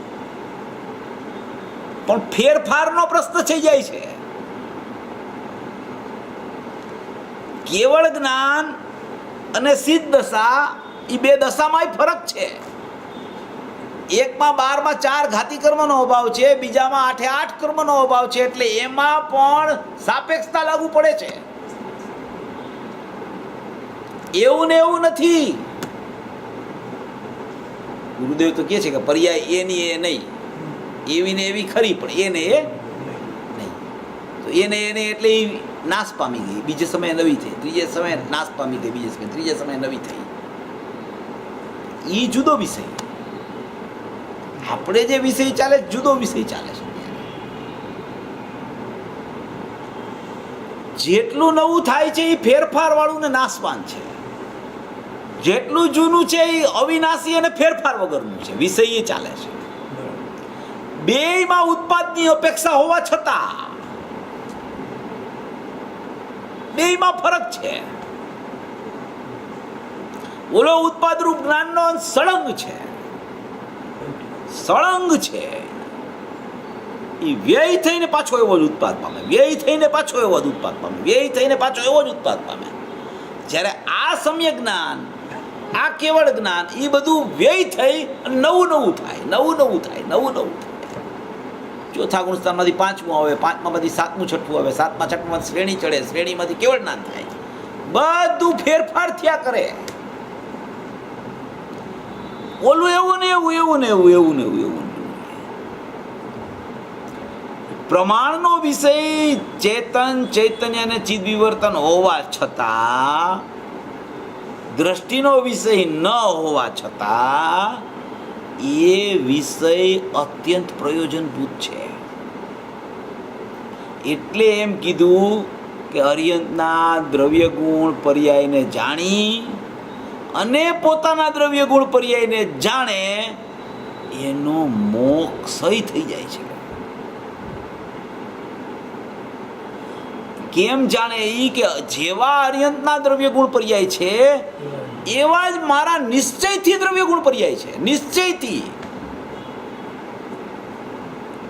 પણ ફેરફારનો પ્રશ્ન થઈ જાય છે. કેવળ જ્ઞાન અને સિદ્ધ દશા, એ બે દશામાં ફરક છે. એકમાં 12માં 4 ઘાતી કર્મનો અભાવ છે, બીજામાં 8 8 કર્મનો અભાવ છે, એટલે એમાં પણ સાપેક્ષતા લાગુ પડે છે. એવું ને એવું નથી. ગુરુદેવ તો કહે છે કે પર્યાય એની એ નહીં, એવી ને એવી ખરી, પણ એને એ નહીં. તો એને એટલે એ નાશ પામી ગઈ, બીજે સમયે નવી થઈ, ત્રીજે સમયે નાશ પામી ગઈ, બીજે સમયે, ત્રીજે સમયે નવી થઈ. એ જુદો વિષય. આપણે જે વિષય ચાલે જુદો વિષય ચાલે છે. જેટલું નવું થાય છે એ ફેરફાર વાળું ને નાશવાન છે, જેટલું જૂનું છે એ અવિનાશી અને ફેરફાર વગરનું છે. વિષય એ ચાલે છે. બેયમાં ઉત્પાદની અપેક્ષા હોવા છતાં બેયમાં ફરક છે. ઓલો ઉત્પાદ રૂપ જ્ઞાનનો સળંગ છે, સળંગ છે. એ વ્યય થઈને પાછો એવો જ ઉત્પાદ પામે, વ્યય થઈને પાછો એવો જ ઉત્પાદ પામે, વ્યય થઈને પાછો એવો જ ઉત્પાદ પામે. જ્યારે આ સમ્યક જ્ઞાન, આ કેવળ જ્ઞાન, એ બધું વ્યય થઈ અને નવું નવું થાય, નવું નવું થાય, નવું નવું થાય. ચોથા ગુણસ્થાનમાંથી 5મું આવે, 5મામાંથી 7મું, 6મું આવે, 7મા 6માં શ્રેણી ચડે, શ્રેણીમાંથી કેવળ જ્ઞાન થાય. બધું ફેરફાર થયા કરે. ઓલું એવું ને એવું, એવું ને એવું, એવું ને એવું, એવું. પ્રમાણનો વિષય ચેતન, ચૈતન્ય અને ચિદ વિવર્તન હોવા છતાં, દ્રષ્ટિનો વિષય ન હોવા છતાં એ વિષય અત્યંત પ્રયોજનભૂત છે. એટલે એમ કીધું કે અર્યંતના દ્રવ્ય ગુણ પર્યાયને જાણી અને પોતાના દ્રવ્ય ગુણ પર્યાયને જાણે એનો મોક્ષ થઈ જાય છે. કેમ જાણે? એ કે જેવા અર્યંતના દ્રવ્ય ગુણ પર્યાય છે એવા જ મારા નિશ્ચયથી દ્રવ્ય ગુણ પર્યાય છે. નિશ્ચયથી.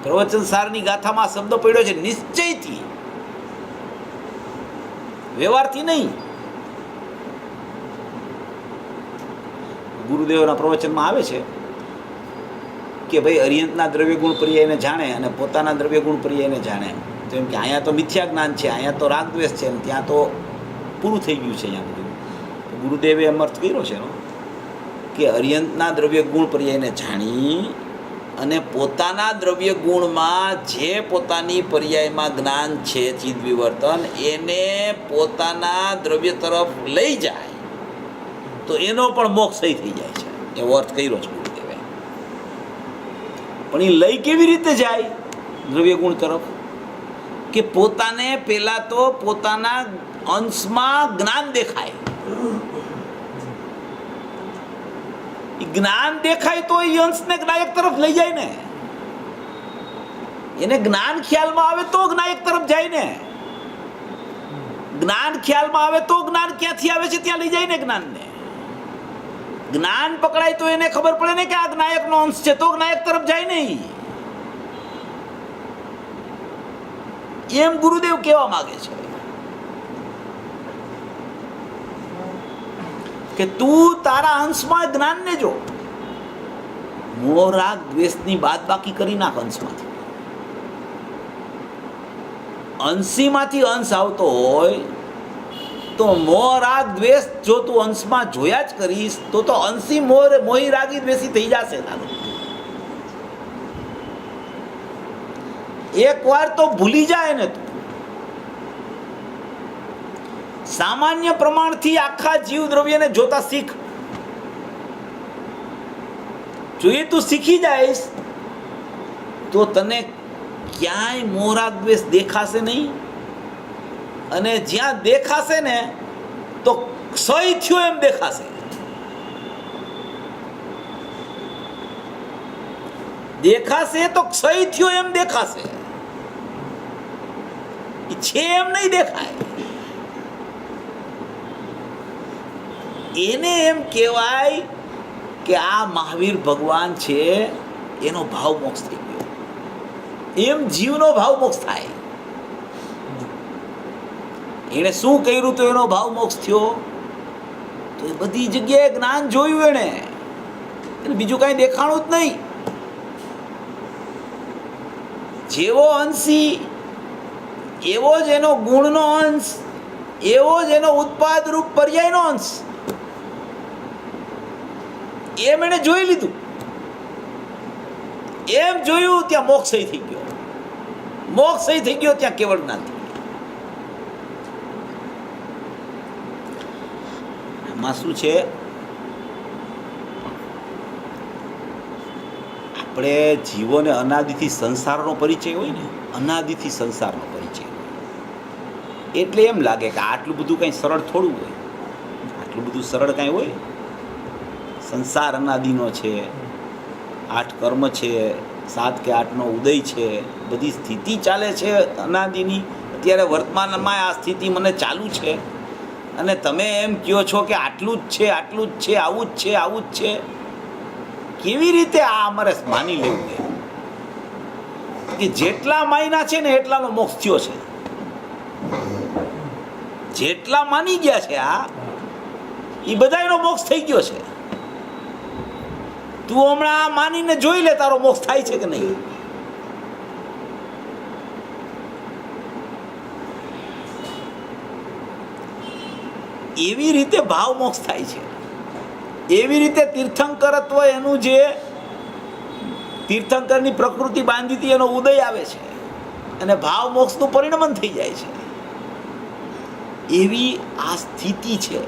પ્રવચન સારની ગાથામાં શબ્દ પડ્યો છે નિશ્ચયથી, વ્યવહારથી નહીં. ગુરુદેવના પ્રવચનમાં આવે છે કે ભાઈ અર્યંતના દ્રવ્ય ગુણ પર્યાયને જાણે અને પોતાના દ્રવ્ય ગુણ પર્યાયને જાણે. તો એમ કે અહીંયા તો મિથ્યા જ્ઞાન છે, અહીંયા તો રાગ દ્વેષ છે, અને ત્યાં તો પૂરું થઈ ગયું છે. અહીંયા બધું ગુરુદેવે એમ અર્થ કર્યો છે કે અર્યંતના દ્રવ્ય ગુણ પર્યાયને જાણી અને પોતાના દ્રવ્ય ગુણમાં જે પોતાની પર્યાયમાં જ્ઞાન છે ચિદ વિવર્તન, એને પોતાના દ્રવ્ય તરફ લઈ જાય તો એનો પણ મોક્ષ થઈ જાય છે. એવો અર્થ કર્યો છે ગુરુદેવે. પણ એ લઈ કેવી રીતે જાય દ્રવ્ય ગુણ તરફ? કે પોતાને પહેલા તો પોતાના અંશમાં જ્ઞાન દેખાય. જ્ઞાન દેખાય તો એ અંશને જ્ઞાયક તરફ લઈ જાય ને. એને જ્ઞાન ખ્યાલમાં આવે તો જ્ઞાયક તરફ જાય ને. જ્ઞાન ખ્યાલમાં આવે તો જ્ઞાન ક્યાંથી આવે છે ત્યાં લઈ જાય ને જ્ઞાનને. જ્ઞાન પકડાય તો એને ખબર પડે ને કે આ જ્ઞાયકનો અંશ છે, તો જ્ઞાયક તરફ જાય નહીં. એમ ગુરુદેવ કહેવા માંગે છે કે તું તારા અંશમાં જ્ઞાનને જો, મોહ રાગ દ્વેષની બાદબાકી કરી નાખ અંશમાંથી. અંશીમાંથી અંશ આવતો હોય તો મોહ રાગ દ્વેષ જો તું અંશમાં જોયા જ કરીશ તો અંશી મોહી રાગી દ્વેષી થઈ જશે. એક વાર તો ભૂલી જાય ને તું. સામાન્ય પ્રમાણથી આખા જીવ દ્રવ્યને જોતા શીખ. જો એ તું શીખી જઈશ તો તને ક્યાંય મોહ રાગ દ્વેષ દેખાશે નહીં, અને જ્યાં દેખાશે ને તો ક્ષય થયો એમ દેખાશે. દેખાશે તો ક્ષય થયો એમ દેખાશે, છે એમ નહીં દેખાય. એને એમ કહેવાય કે આ મહાવીર ભગવાન છે, એનો ભાવ મોક્ષ થઈ ગયો. એમ જીવનો ભાવ મોક્ષ થાય. એને શું કર્યું તો એનો ભાવ મોક્ષ થયો? તો એ બધી જગ્યાએ જ્ઞાન જોયું એને બીજું કાંઈ દેખાણું જ નહીં. જેવો અંશી એવો જ એનો ગુણનો અંશ, એવો જ એનો ઉત્પાદ રૂપ પર્યાયનો અંશ. એમ એને જોઈ લીધું. એમ જોયું ત્યાં મોક્ષય થઈ ગયો. મોક્ષય થઈ ગયો ત્યાં કેવળ જ્ઞાન થઈ ગયું. આમાં શું છે, આપણે જીવોને અનાદિથી સંસારનો પરિચય હોય ને, અનાદિથી સંસારનો પરિચય હોય એટલે એમ લાગે કે આટલું બધું કંઈ સરળ થોડું હોય. આટલું બધું સરળ કાંઈ હોય? સંસાર અનાદિનો છે, 8 કર્મ છે, 7 કે 8નો ઉદય છે, બધી સ્થિતિ ચાલે છે અનાદિની. અત્યારે વર્તમાનમાં આ સ્થિતિ મને ચાલુ છે અને તમે એમ કહો છો કે આટલું જ છે, આટલું જ છે, આવું જ છે, આવું જ છે. કેવી રીતે આ અમારે માની લેવું કે જેટલા માયના છે ને એટલાનો મોક્ષ થયો છે? જેટલા માની ગયા છે આ, એ બધાનો મોક્ષ થઈ ગયો છે. તું હમણાં માનીને જોઈ લે, તારો મોક્ષ થાય છે કે નહીં? એવી રીતે ભાવ મોક્ષ થાય છે. એવી રીતે તીર્થંકરત્વ, એનું જે તીર્થંકરની પ્રકૃતિ બાંધી હતી એનો ઉદય આવે છે અને ભાવ મોક્ષનું પરિણમન થઈ જાય છે. એવી આ સ્થિતિ છે.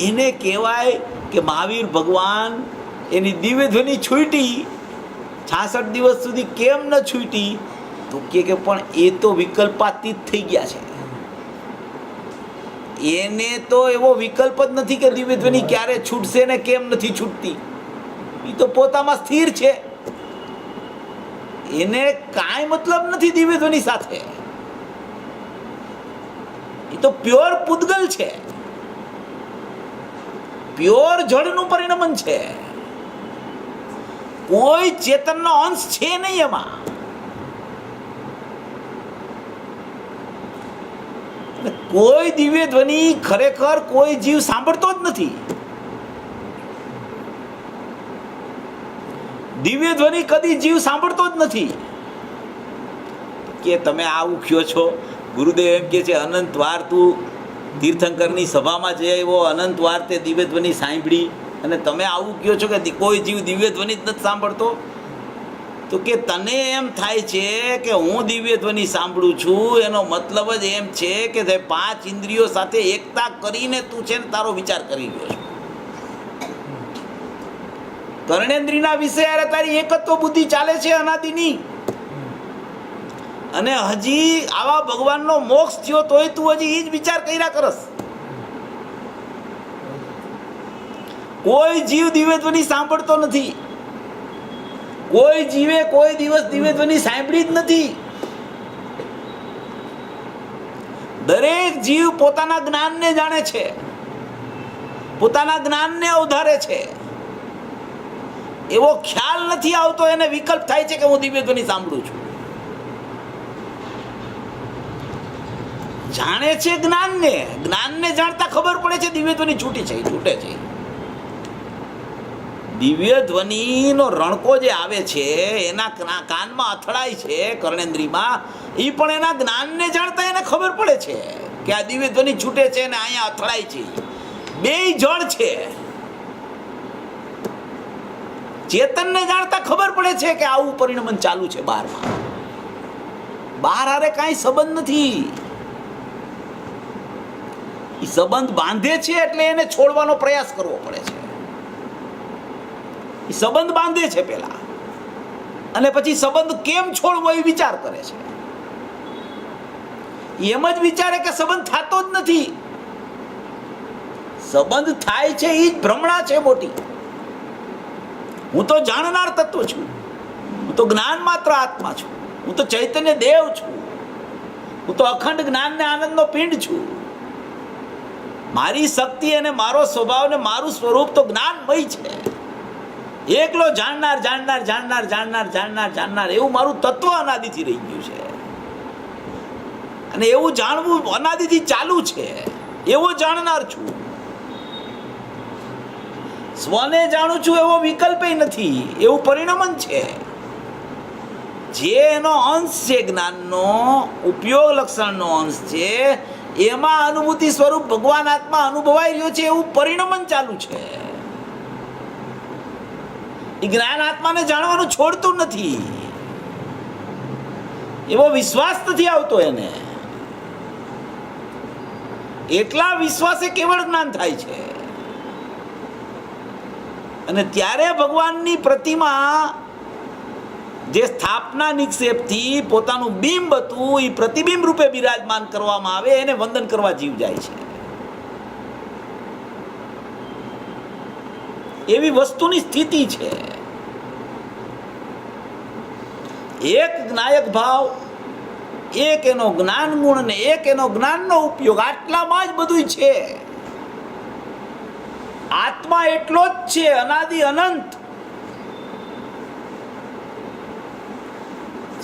એને કહેવાય કે મહાવીર ભગવાન એની દિવ્ય ધ્વનિ છૂટી 66 દિવસ સુધી કેમ ન છૂટી? તો કે પણ એ તો વિકલ્પાતીત થઈ ગયા છે. એને તો એવો વિકલ્પ જ નથી કે દિવ્ય ધ્વનિ ક્યારે છૂટશે ને કેમ નથી છૂટતી. એ તો પોતામાં સ્થિર છે. એને કાંઈ મતલબ નથી દિવ્ય ધ્વનિ સાથે. એ તો પ્યોર પૂદગલ છે, પ્યોર જળનું પરિણમન છે. કોઈ ચેતનનો અંશ છે નહીં એમાં. કોઈ દિવ્ય ધ્વનિ ખરેખર કોઈ જીવ સાંભળતો જ નથી. દિવ્ય ધ્વનિ કદી જીવ સાંભળતો જ નથી. કે તમે આવું કહો છો, ગુરુદેવ એમ કે છે અનંત વાર તું તીર્થંકરની સભામાં જઈ આવ્યો, અનંત વાર તે દિવ્ય ધ્વનિ સાંભળી, અને તમે આવું કહો છો કે કોઈ જીવ દિવ્ય ધ્વનિ જ નથી સાંભળતો? તો કે તને એમ થાય છે કે હું દિવ્ય ધ્વનિ સાંભળું છું, એનો મતલબ જ એમ છે કે 5 ઇન્દ્રિયો સાથે એકતા કરીને તું છે ને તારો વિચાર કરી રહ્યો છે. કર્ણેન્દ્રિયના વિશે અરે તારી એકત્વ બુદ્ધિ ચાલે છે અનાદિની. અને હજી આવા ભગવાનનો મોક્ષ થયો તોય તું હજી એ જ વિચાર કર્યા કરસ. કોઈ જીવ દિવ્ય ધ્વનિ સાંભળતો નથી. કોઈ જીવે કોઈ દિવસ દિવ્ય ધ્વનિ સાંભળી જ નથી. દરેક જીવ પોતાના જ્ઞાનને જાણે છે, પોતાના જ્ઞાનને અવધારે છે. એવો ખ્યાલ નથી આવતો, એને વિકલ્પ થાય છે કે હું દિવ્ય ધ્વનિ સાંભળું છું. જાણે છે જ્ઞાનને, જ્ઞાનને જાણતા ખબર પડે છે દિવ્ય ધ્વનિ છૂટી છે, છૂટે છે. દિવ્ય ધ્વનિનો રણકો જે આવે છે એના કાનમાં અથડાય છે કર્ણેન્દ્રિયમાં, એ પણ એના જ્ઞાનને જાણતા એને ખબર પડે છે કે આ દિવ્ય ધ્વનિ છૂટે છે અને અહીંયા અથડાય છે. બેય જળ છે. ચેતનને જાણતા ખબર પડે છે કે આવું પરિણમન ચાલુ છે બહારમાં. બહાર હારે કાંઈ સંબંધ નથી. એ સંબંધ બાંધે છે એટલે એને છોડવાનો પ્રયાસ કરવો પડે છે. એ સંબંધ બાંધે છે પેલા, અને પછી સંબંધ કેમ છોડવો એ વિચાર કરે છે. એમ જ વિચારે કે સંબંધ થતો જ નથી. સંબંધ થાય છે એ જ ભ્રમણા છે મોટી. હું તો જાણનાર તત્વ છું, હું તો જ્ઞાન માત્ર આત્મા છું, હું તો ચૈતન્ય દેવ છું, હું તો અખંડ જ્ઞાન ને આનંદનો પિંડ છું. મારી શક્તિ અને મારો સ્વભાવ ને મારું સ્વરૂપ તો જ્ઞાનમય છે. એકલો જાણનાર જાણનાર જાણનાર જાણનાર જાણનાર જાણનાર એવું મારું તત્વ અનાદિથી રહી ગયું છે. અને એવું જાણવું અનાદિથી ચાલુ છે. એવો જાણનાર છું. સ્વને જાણું છું એવો વિકલ્પ નથી, એવું પરિણમન છે. જે એનો અંશ છે, જ્ઞાનનો ઉપયોગ લક્ષણનો અંશ છે, એમાં અનુભૂતિ સ્વરૂપ ભગવાન આત્મા અનુભવાઈ રહ્યો છે એવું પરિણમન ચાલુ છે. એ જ્ઞાન આત્માને જાણવાનું છોડતું નથી, એવો વિશ્વાસ નથી આવતો એને. એટલા વિશ્વાસે કેવળ જ્ઞાન થાય છે. અને ત્યારે ભગવાનની પ્રતિમા જે સ્થાપના નિક્ષેપથી પોતાનું બિંબ હતું એ પ્રતિબિંબ રૂપે બિરાજમાન કરવામાં આવે, એને વંદન કરવા જીવ જાય છે. એવી વસ્તુની સ્થિતિ છે. એક જ્ઞાયક ભાવ, એક એનો જ્ઞાન ગુણ ને એક એનો જ્ઞાનનો ઉપયોગ, આટલામાં જ બધું છે. આત્મા એટલો જ છે, અનાદિ અનંત.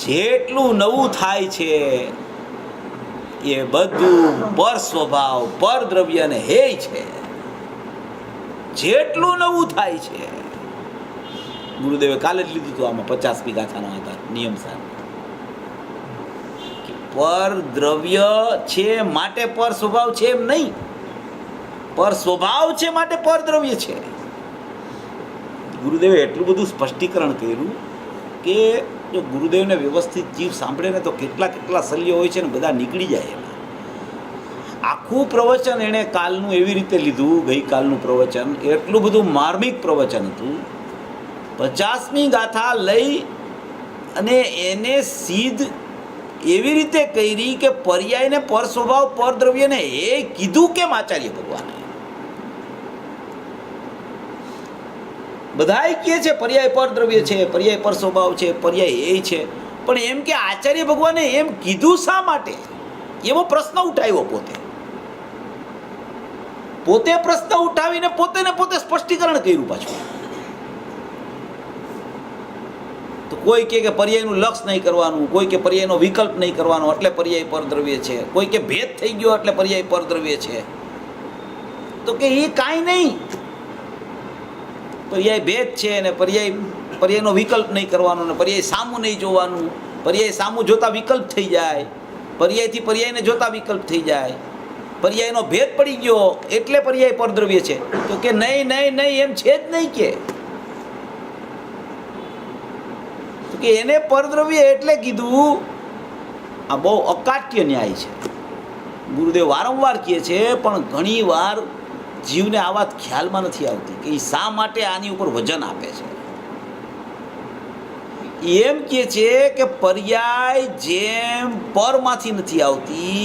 જેટલું નવું થાય છે એ બધું પર સ્વભાવ, પર દ્રવ્ય ને હેય છે. જેટલું નવું થાય છે, ગુરુદેવે કાલે જ લીધું હતું આમાં 50મી ગાથાનો આધાર નિયમ સાથે, પર દ્રવ્ય છે માટે પર સ્વભાવ છે એમ નહીં, પર સ્વભાવ છે માટે પર દ્રવ્ય છે. ગુરુદેવે એટલું બધું સ્પષ્ટીકરણ કર્યું કે જો ગુરુદેવને વ્યવસ્થિત જીવ સાંભળે ને તો કેટલા શલ્ય હોય છે ને બધા નીકળી જાય એમાં. આખું પ્રવચન એણે કાલનું એવી રીતે લીધું, ગઈકાલનું પ્રવચન એટલું બધું માર્મિક પ્રવચન હતું. 50મી ગાથા લઈ અને એને સીધ એવી રીતે કરી કે પર્યાયને પર સ્વભાવ, પર દ્રવ્યને એ કીધું કેમ આચાર્ય ભગવાને? બધાય કહે છે પર્યાય પર દ્રવ્ય છે, પર્યાય પર સ્વભાવ છે, પર્યાય એ છે, પણ એમ કે આચાર્ય ભગવાને એમ કીધું શા માટે? એવો પ્રશ્ન ઉઠાવ્યો પોતે પ્રશ્ન ઉઠાવીને પોતે સ્પષ્ટીકરણ કર્યું પાછું. તો કોઈ કે પર્યાયનું લક્ષ નહીં કરવાનું, કોઈ કે પર્યાયનો વિકલ્પ નહીં કરવાનો એટલે પર્યાય પર દ્રવ્ય છે, કોઈ કે ભેદ થઈ ગયો એટલે પર્યાય પર દ્રવ્ય છે. તો કે એ કાંઈ નહીં, પર્યાય ભેદ છે અને પર્યાયનો વિકલ્પ નહીં કરવાનો, ને પર્યાય સામું નહીં જોવાનું. પર્યાય સામું જોતા વિકલ્પ થઈ જાય, પર્યાયથી પર્યાયને જોતા વિકલ્પ થઈ જાય, પર્યાયનો ભેદ પડી ગયો એટલે પર્યાય પરદ્રવ્ય છે. તો કે નહીં, એમ છે જ નહીં. કે એને પરદ્રવ્ય એટલે કીધું. આ બહુ અકાટ્ય ન્યાય છે. ગુરુદેવ વારંવાર કહે છે, પણ ઘણી વાર જીવને આ વાત ખ્યાલમાં નથી આવતી કે એ શા માટે આની ઉપર વજન આપે છે. એમ કહે છે કે પર્યાય જેમ પરમાંથી નથી આવતી,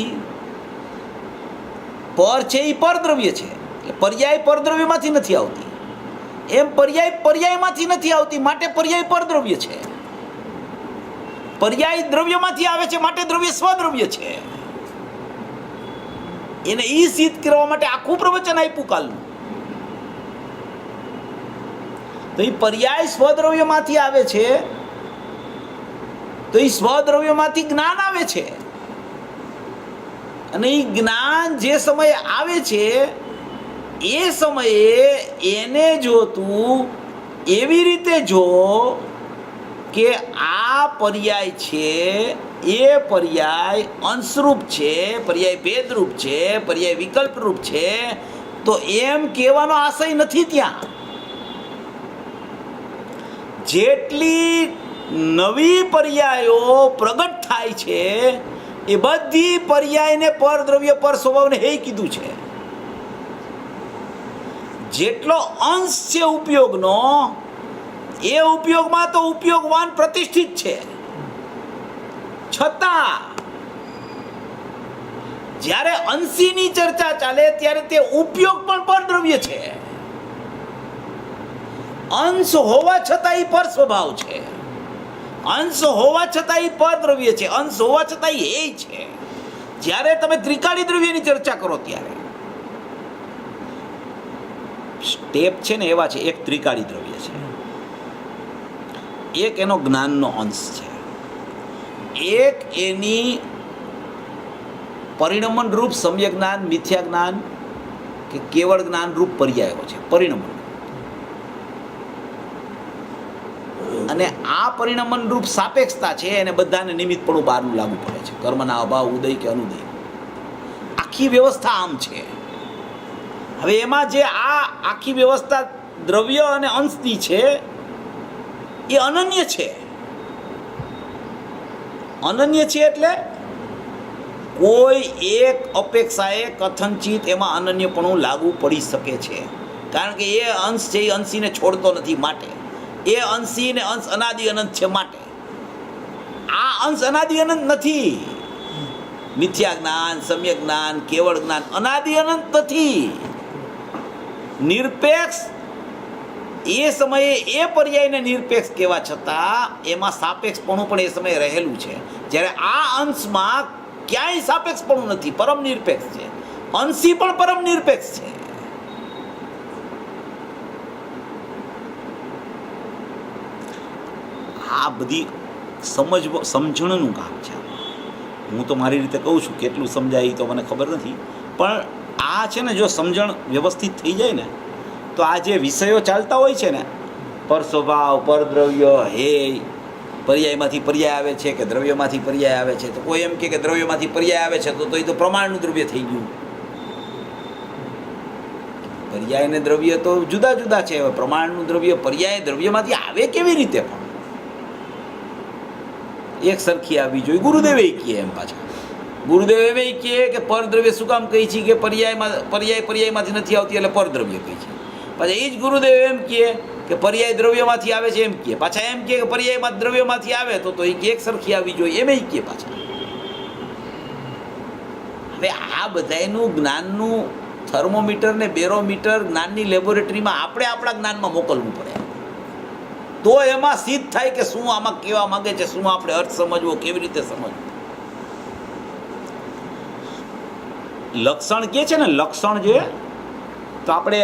પર છે એ પરદ્રવ્ય છે, એટલે પર્યાય પરદ્રવ્યમાંથી નથી આવતી, એમ પર્યાયમાંથી નથી આવતી માટે પર્યાય પરદ્રવ્ય છે. પર્યાય દ્રવ્યમાંથી આવે છે માટે દ્રવ્ય સ્વદ્રવ્ય છે. એને એ સિદ્ધ કરવા માટે આખું પ્રવચન આપ્યું કાલનું. તો એ પર્યાય સ્વદ્રવ્યમાંથી આવે છે, તો એ સ્વદ્રવ્યમાંથી જ્ઞાન આવે છે. અને એ જ્ઞાન જે સમયે આવે છે એ સમયે એને જો તું એવી રીતે જો કે આ પર્યાય છે એ પર્યાય અંશરૂપ છે, પર્યાય ભેદરૂપ છે, પર્યાય વિકલ્પરૂપ છે, તો એમ કહેવાનો આશય નથી ત્યાં. જેટલી નવી પર્યાયો પ્રગટ થાય છે એ બધી પર્યાયને પર દ્રવ્ય પર સ્વભાવને હે કીધું છે. જેટલો અંશ છે ઉપયોગનો, એ ઉપયોગમાં તો ઉપયોગવાન પ્રતિષ્ઠિત છે, છતાં જ્યારે અંશીની ચર્ચા ચાલે ત્યારે તે ઉપયોગ પણ પરદ્રવ્ય છે. અંશ હોવા છતાં એ પર સ્વભાવ છે, અંશ હોવા છતાં એ પરદ્રવ્ય છે, અંશ હોવા છતાં એ છે. જ્યારે તમે ત્રિકાળી દ્રવ્યની ચર્ચા કરો ત્યારે સ્ટેપ છે ને એવા છે. એક ત્રિકાળી દ્રવ્ય છે, એક એનો જ્ઞાનનો અંશ છે, એક એની પરિણમન રૂપ સમ્યક જ્ઞાન, મિથ્યા જ્ઞાન કે કેવળ જ્ઞાન રૂપ પર્યાયો છે. પરિણમન અને આ પરિણમન રૂપ સાપેક્ષતા છે એને બધાને નિમિત્તપણું બહારનું લાગુ પડે છે. કર્મના અભાવ, ઉદય કે અનુદય, આખી વ્યવસ્થા આમ છે. હવે એમાં જે આ આખી વ્યવસ્થા દ્રવ્ય અને અંશની છે એ અનન્ય છે. અનન્ય છે એટલે કોઈ એક અપેક્ષાએ કથનચિત એમાં અનન્યપણું લાગુ પડી શકે છે, કારણ કે એ અંશ છે એ અંશીને છોડતો નથી. માટે એ અંશી ને અંશ અનાદિ અનંત છે. માટે આ અંશ અનાદિ અનંત નથી. મિથ્યા જ્ઞાન, સમ્યક જ્ઞાન, કેવળ જ્ઞાન અનાદિ અનંત નથી. નિરપેક્ષ એ સમયે એ પર્યાયને નિરપેક્ષ કહેવા છતાં એમાં સાપેક્ષપણું પણ એ સમયે રહેલું છે. જ્યારે આ અંશમાં ક્યાંય સાપેક્ષપણું નથી, પરમ નિરપેક્ષ છે. અંશી પણ પરમ નિરપેક્ષ છે. આ બધી સમજણનું કામ છે. હું તો મારી રીતે કહું છું, કેટલું સમજાય તો મને ખબર નથી, પણ આ છે ને જો સમજણ વ્યવસ્થિત થઈ જાય ને તો આ જે વિષયો ચાલતા હોય છે ને, પર સ્વભાવ, પર દ્રવ્ય, હે પર્યાયમાંથી પર્યાય આવે છે કે દ્રવ્યમાંથી પર્યાય આવે છે, તો કોઈ એમ કે દ્રવ્યમાંથી પર્યાય આવે છે તો એ તો પ્રમાણનું દ્રવ્ય થઈ ગયું. પર્યાય ને દ્રવ્ય તો જુદા જુદા છે. હવે પ્રમાણનું દ્રવ્ય પર્યાય દ્રવ્યમાંથી આવે કેવી રીતે? પણ એક સરખી આવવી જોઈએ. ગુરુદેવે કહે એમ પાછા ગુરુદેવ એવે કહે કે પરદ્રવ્ય શું કામ કહી છે કે પર્યાયમાંથી નથી આવતી એટલે પરદ્રવ્ય કહી છે. પાછા એ જ ગુરુદેવ એમ કહે કે પર્યાય દ્રવ્યમાંથી આવે છે એમ કહે. પાછા એમ કહે કે પર્યાયમાં દ્રવ્યમાંથી આવે તો એ એક સરખી આવવી જોઈએ એમ કહે પાછા. હવે આ બધાનું જ્ઞાનનું થર્મોમીટર ને બેરોમીટર જ્ઞાનની લેબોરેટરીમાં આપણે આપણા જ્ઞાનમાં મોકલવું પડે, તો એમાં સિદ્ધ થાય કે શું આમાં કહેવા માંગે છે, શું આપણે અર્થ સમજવો, કેવી રીતે સમજવું. લક્ષણ કે છે ને, લક્ષણ જે તો આપણે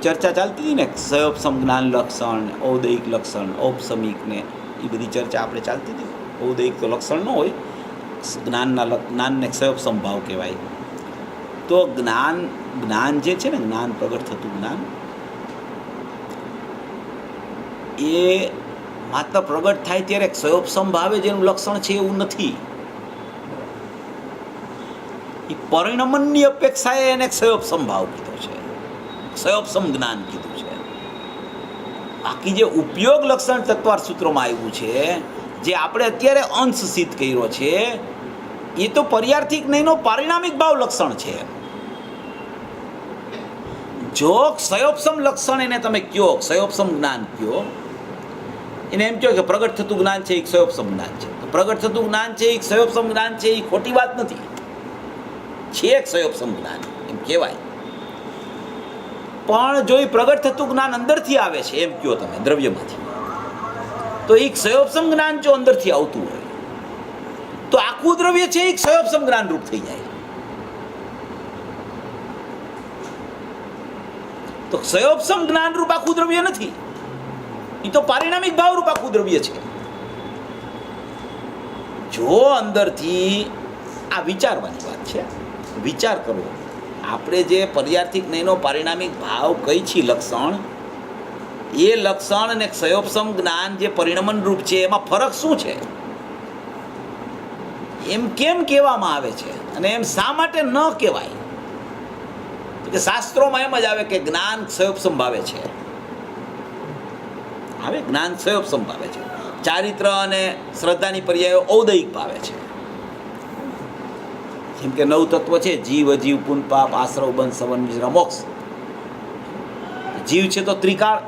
ચર્ચા ચાલતી હતી ને, સયોપસમ જ્ઞાન લક્ષણ, ઔદયિક લક્ષણ, ઔપસમિક ને એ બધી ચર્ચા આપણે ચાલતી હતી. ઔદયિક તો લક્ષણ ન હોય, જ્ઞાનને સયોપસમ ભાવ કહેવાય. તો જ્ઞાન જે છે ને, જ્ઞાન પ્રગટ થતું જ્ઞાન એ માત્ર પ્રગટ થાય ત્યારે સયોપસમ ભાવે જેનું લક્ષણ છે એવું નથી. એ પરિણમનની અપેક્ષાએ એને સયોપસમ ભાવ કીધો છે, સયોપસમ જ્ઞાન કીધું છે. બાકી જે ઉપયોગ લક્ષણ તત્વાર સૂત્રોમાં આવ્યું છે, જે આપણે અત્યારે અંશ સિદ્ધ કર્યો છે, એ તો પર્યાર્થિક નહીંનો પારિણામિક ભાવ લક્ષણ છે. જો સયોપસમ લક્ષણ એને તમે કયો, સયોપસમ જ્ઞાન કયો, એને એમ કહો કે પ્રગટ થતું જ્ઞાન છે, એક સયોપસમ જ્ઞાન છે. તો પ્રગટ થતું જ્ઞાન છે, એક સયોપસમ જ્ઞાન છે, એ ખોટી વાત નથી. છે એક સયોપસમ જ્ઞાન એમ કહેવાય. પણ જો એ પ્રગટ થતું જ્ઞાન અંદરથી આવે છે એમ કહો તમે દ્રવ્યમાંથી, તો એક સયોપસમ જ્ઞાન જો અંદરથી આવતું હોય તો આખું દ્રવ્ય છે એક સયોપસમ જ્ઞાન રૂપ થઈ જાય. તો સયોપસમ જ્ઞાન રૂપ આખું દ્રવ્ય નથી, એ તો પારિણામિક ભાવ રૂપ આખું દ્રવ્ય છે. જો અંદરથી આ વિચારવાની વાત છે, વિચાર કરવો. આપણે જે પર્યાર્થિક નહીંનો પારિણામિક ભાવ કઈ છે લક્ષણ, એ લક્ષણ અને સયોપસમ જ્ઞાન જે પરિણમન રૂપ છે એમાં ફરક શું છે, એમ કેમ કહેવામાં આવે છે અને એમ શા માટે ન કહેવાય? કે શાસ્ત્રોમાં એમ જ આવે કે જ્ઞાન સયોપસમ ભાવે છે, આવે જ્ઞાન સયોપસમ ભાવે છે. ચારિત્ર અને શ્રદ્ધાની પર્યાયો ઔદયિક ભાવે છે. જેમ કે નવ તત્વ છે, જીવ, અજીવ, પુન, પાપ, આશ્રવ, બંધ, સવન, નિદ્રા, મોક્ષ. જીવ છે તો ત્રિકાળ,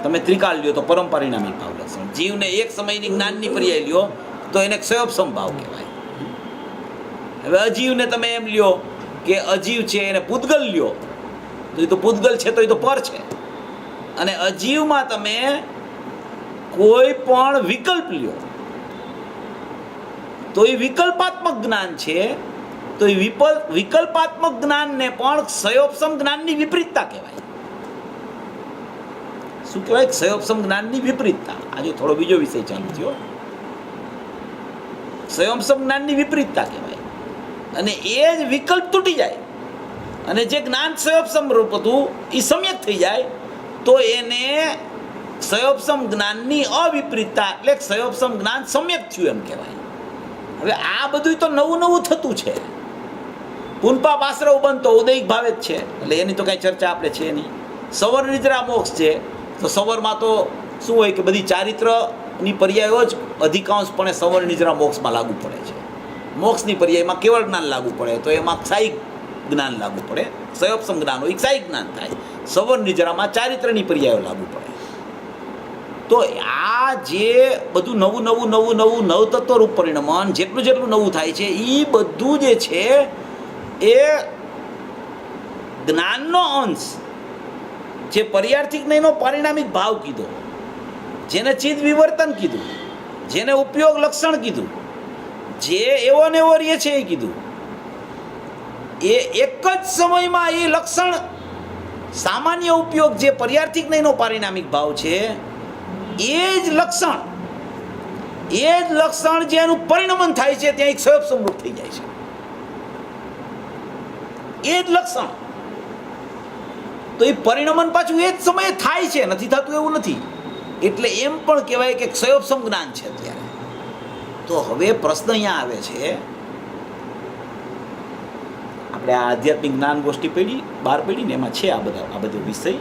તમે ત્રિકાળ લ્યો તો પરમ પરિણામિક ભાવ લક્ષણ. જીવને એક સમયની જ્ઞાનની પર્યાય લ્યો તો એને ક્ષયોપસમ ભાવ કહેવાય. હવે અજીવને તમે એમ લ્યો કે અજીવ છે એને પૂતગલ લ્યો તો એ તો પૂતગલ છે તો એ તો પર છે. અને અજીવમાં તમે કોઈ પણ વિકલ્પ લ્યો તો એ વિકલ્પાત્મક જ્ઞાન છે, તો એ વિકલ્પાત્મક જ્ઞાનને પણ ક્ષયોપસમ જ્ઞાનની વિપરીતતા કહેવાય. શું કહેવાય? ક્ષયોપસમ જ્ઞાનની વિપરીતતા. આજે થોડો બીજો વિષય ચાલુ થયો. ક્ષયોપસમ જ્ઞાનની વિપરીતતા કહેવાય. અને એ જ વિકલ્પ તૂટી જાય અને જે જ્ઞાન ક્ષયોપસમ રૂપ હતું એ સમ્યક થઈ જાય તો એને ક્ષયોપસમ જ્ઞાનની અવિપરીતતા એટલે ક્ષયોપસમ જ્ઞાન સમ્યક થયું એમ કહેવાય. હવે આ બધું તો નવું નવું થતું છે. પુનપાપ આશ્રવ બનતો ઉદયિક ભાવે જ છે, એટલે એની તો કાંઈ ચર્ચા આપણે છે નહીં. સવર નિદ્રા મોક્ષ છે, તો સવરમાં તો શું હોય કે બધી ચારિત્રની પર્યાયો જ અધિકાંશપણે સવર નિદ્રા મોક્ષમાં લાગુ પડે છે. મોક્ષની પર્યાયમાં કેવળ જ્ઞાન લાગુ પડે, તો એમાં ક્ષાયિક જ્ઞાન લાગુ પડે. ક્ષયોપસમ જ્ઞાન હોય ક્ષાયિક જ્ઞાન થાય. સવર નિદ્રામાં ચારિત્રની પર્યાયો લાગુ પડે. તો આ જે બધું નવું નવું નવું નવું નવતત્વ રૂપ પરિણમન જેટલું જેટલું નવું થાય છે, એ બધું જે છે એ જ્ઞાનનો અંશ, જે પર્યાર્થિક નહીંનો પારિણામિક ભાવ કીધો, જેને ચિદ વિવર્તન કીધું, જેને ઉપયોગ લક્ષણ કીધું, જે એવો ને એવો રહે છે એ કીધું, એ એક જ સમયમાં એ લક્ષણ સામાન્ય ઉપયોગ જે પર્યાર્થિક નહીંનો પારિણામિક ભાવ છે, એ જ લક્ષણ જેનું પરિણમન થાય છે ત્યાં એક ક્ષયોપસમ રૂપ થઈ જાય છે. એ જ લક્ષણ તો એ પરિણમન પાછું એ જ સમયે થાય છે, નથી થતું એવું નથી. એટલે એમ પણ કહેવાય કે ક્ષયોપસમ જ્ઞાન છે અત્યારે. તો હવે પ્રશ્ન અહીંયા આવે છે, આપણે આ આધ્યાત્મિક જ્ઞાન ગોષ્ઠી પેઢી 12 પેઢી ને એમાં છે આ બધો વિષય.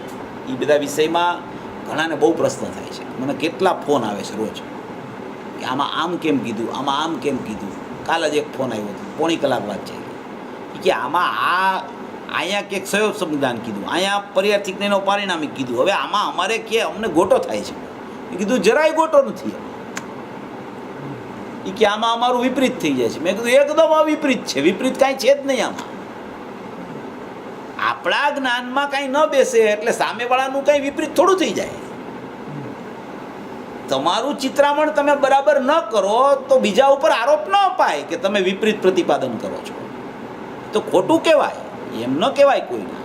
એ બધા વિષયમાં ઘણાને બહુ પ્રશ્ન થાય છે. મને કેટલા ફોન આવે છે રોજ કે આમાં આમ કેમ કીધું, આમાં આમ કેમ કીધું. કાલ જ એક ફોન આવ્યો હતો, પોણી કલાક વાત છે કે આમાં અહીંયા કે ક્ષયોપસમ જ્ઞાન કીધું, અહીંયા પર્યાર્થિક નહીંનો પારિણામિક કીધું. હવે આમાં અમારે કે અમને ગોટો થાય છે. એ કીધું જરાય ગોટો નથી. એ કે આમાં અમારું વિપરીત થઈ જાય છે. મેં કીધું એકદમ અવિપરીત છે, વિપરીત કાંઈ છે જ નહીં આમાં. આપણા જ્ઞાનમાં કાંઈ ન બેસે એટલે સામેવાળાનું કાંઈ વિપરીત થોડું થઈ જાય. તમારું ચિત્રામણ તમે બરાબર ન કરો તો બીજા ઉપર આરોપ ન અપાય કે તમે વિપરીત પ્રતિપાદન કરો છો, તો ખોટું કહેવાય. એમ ન કહેવાય કોઈને.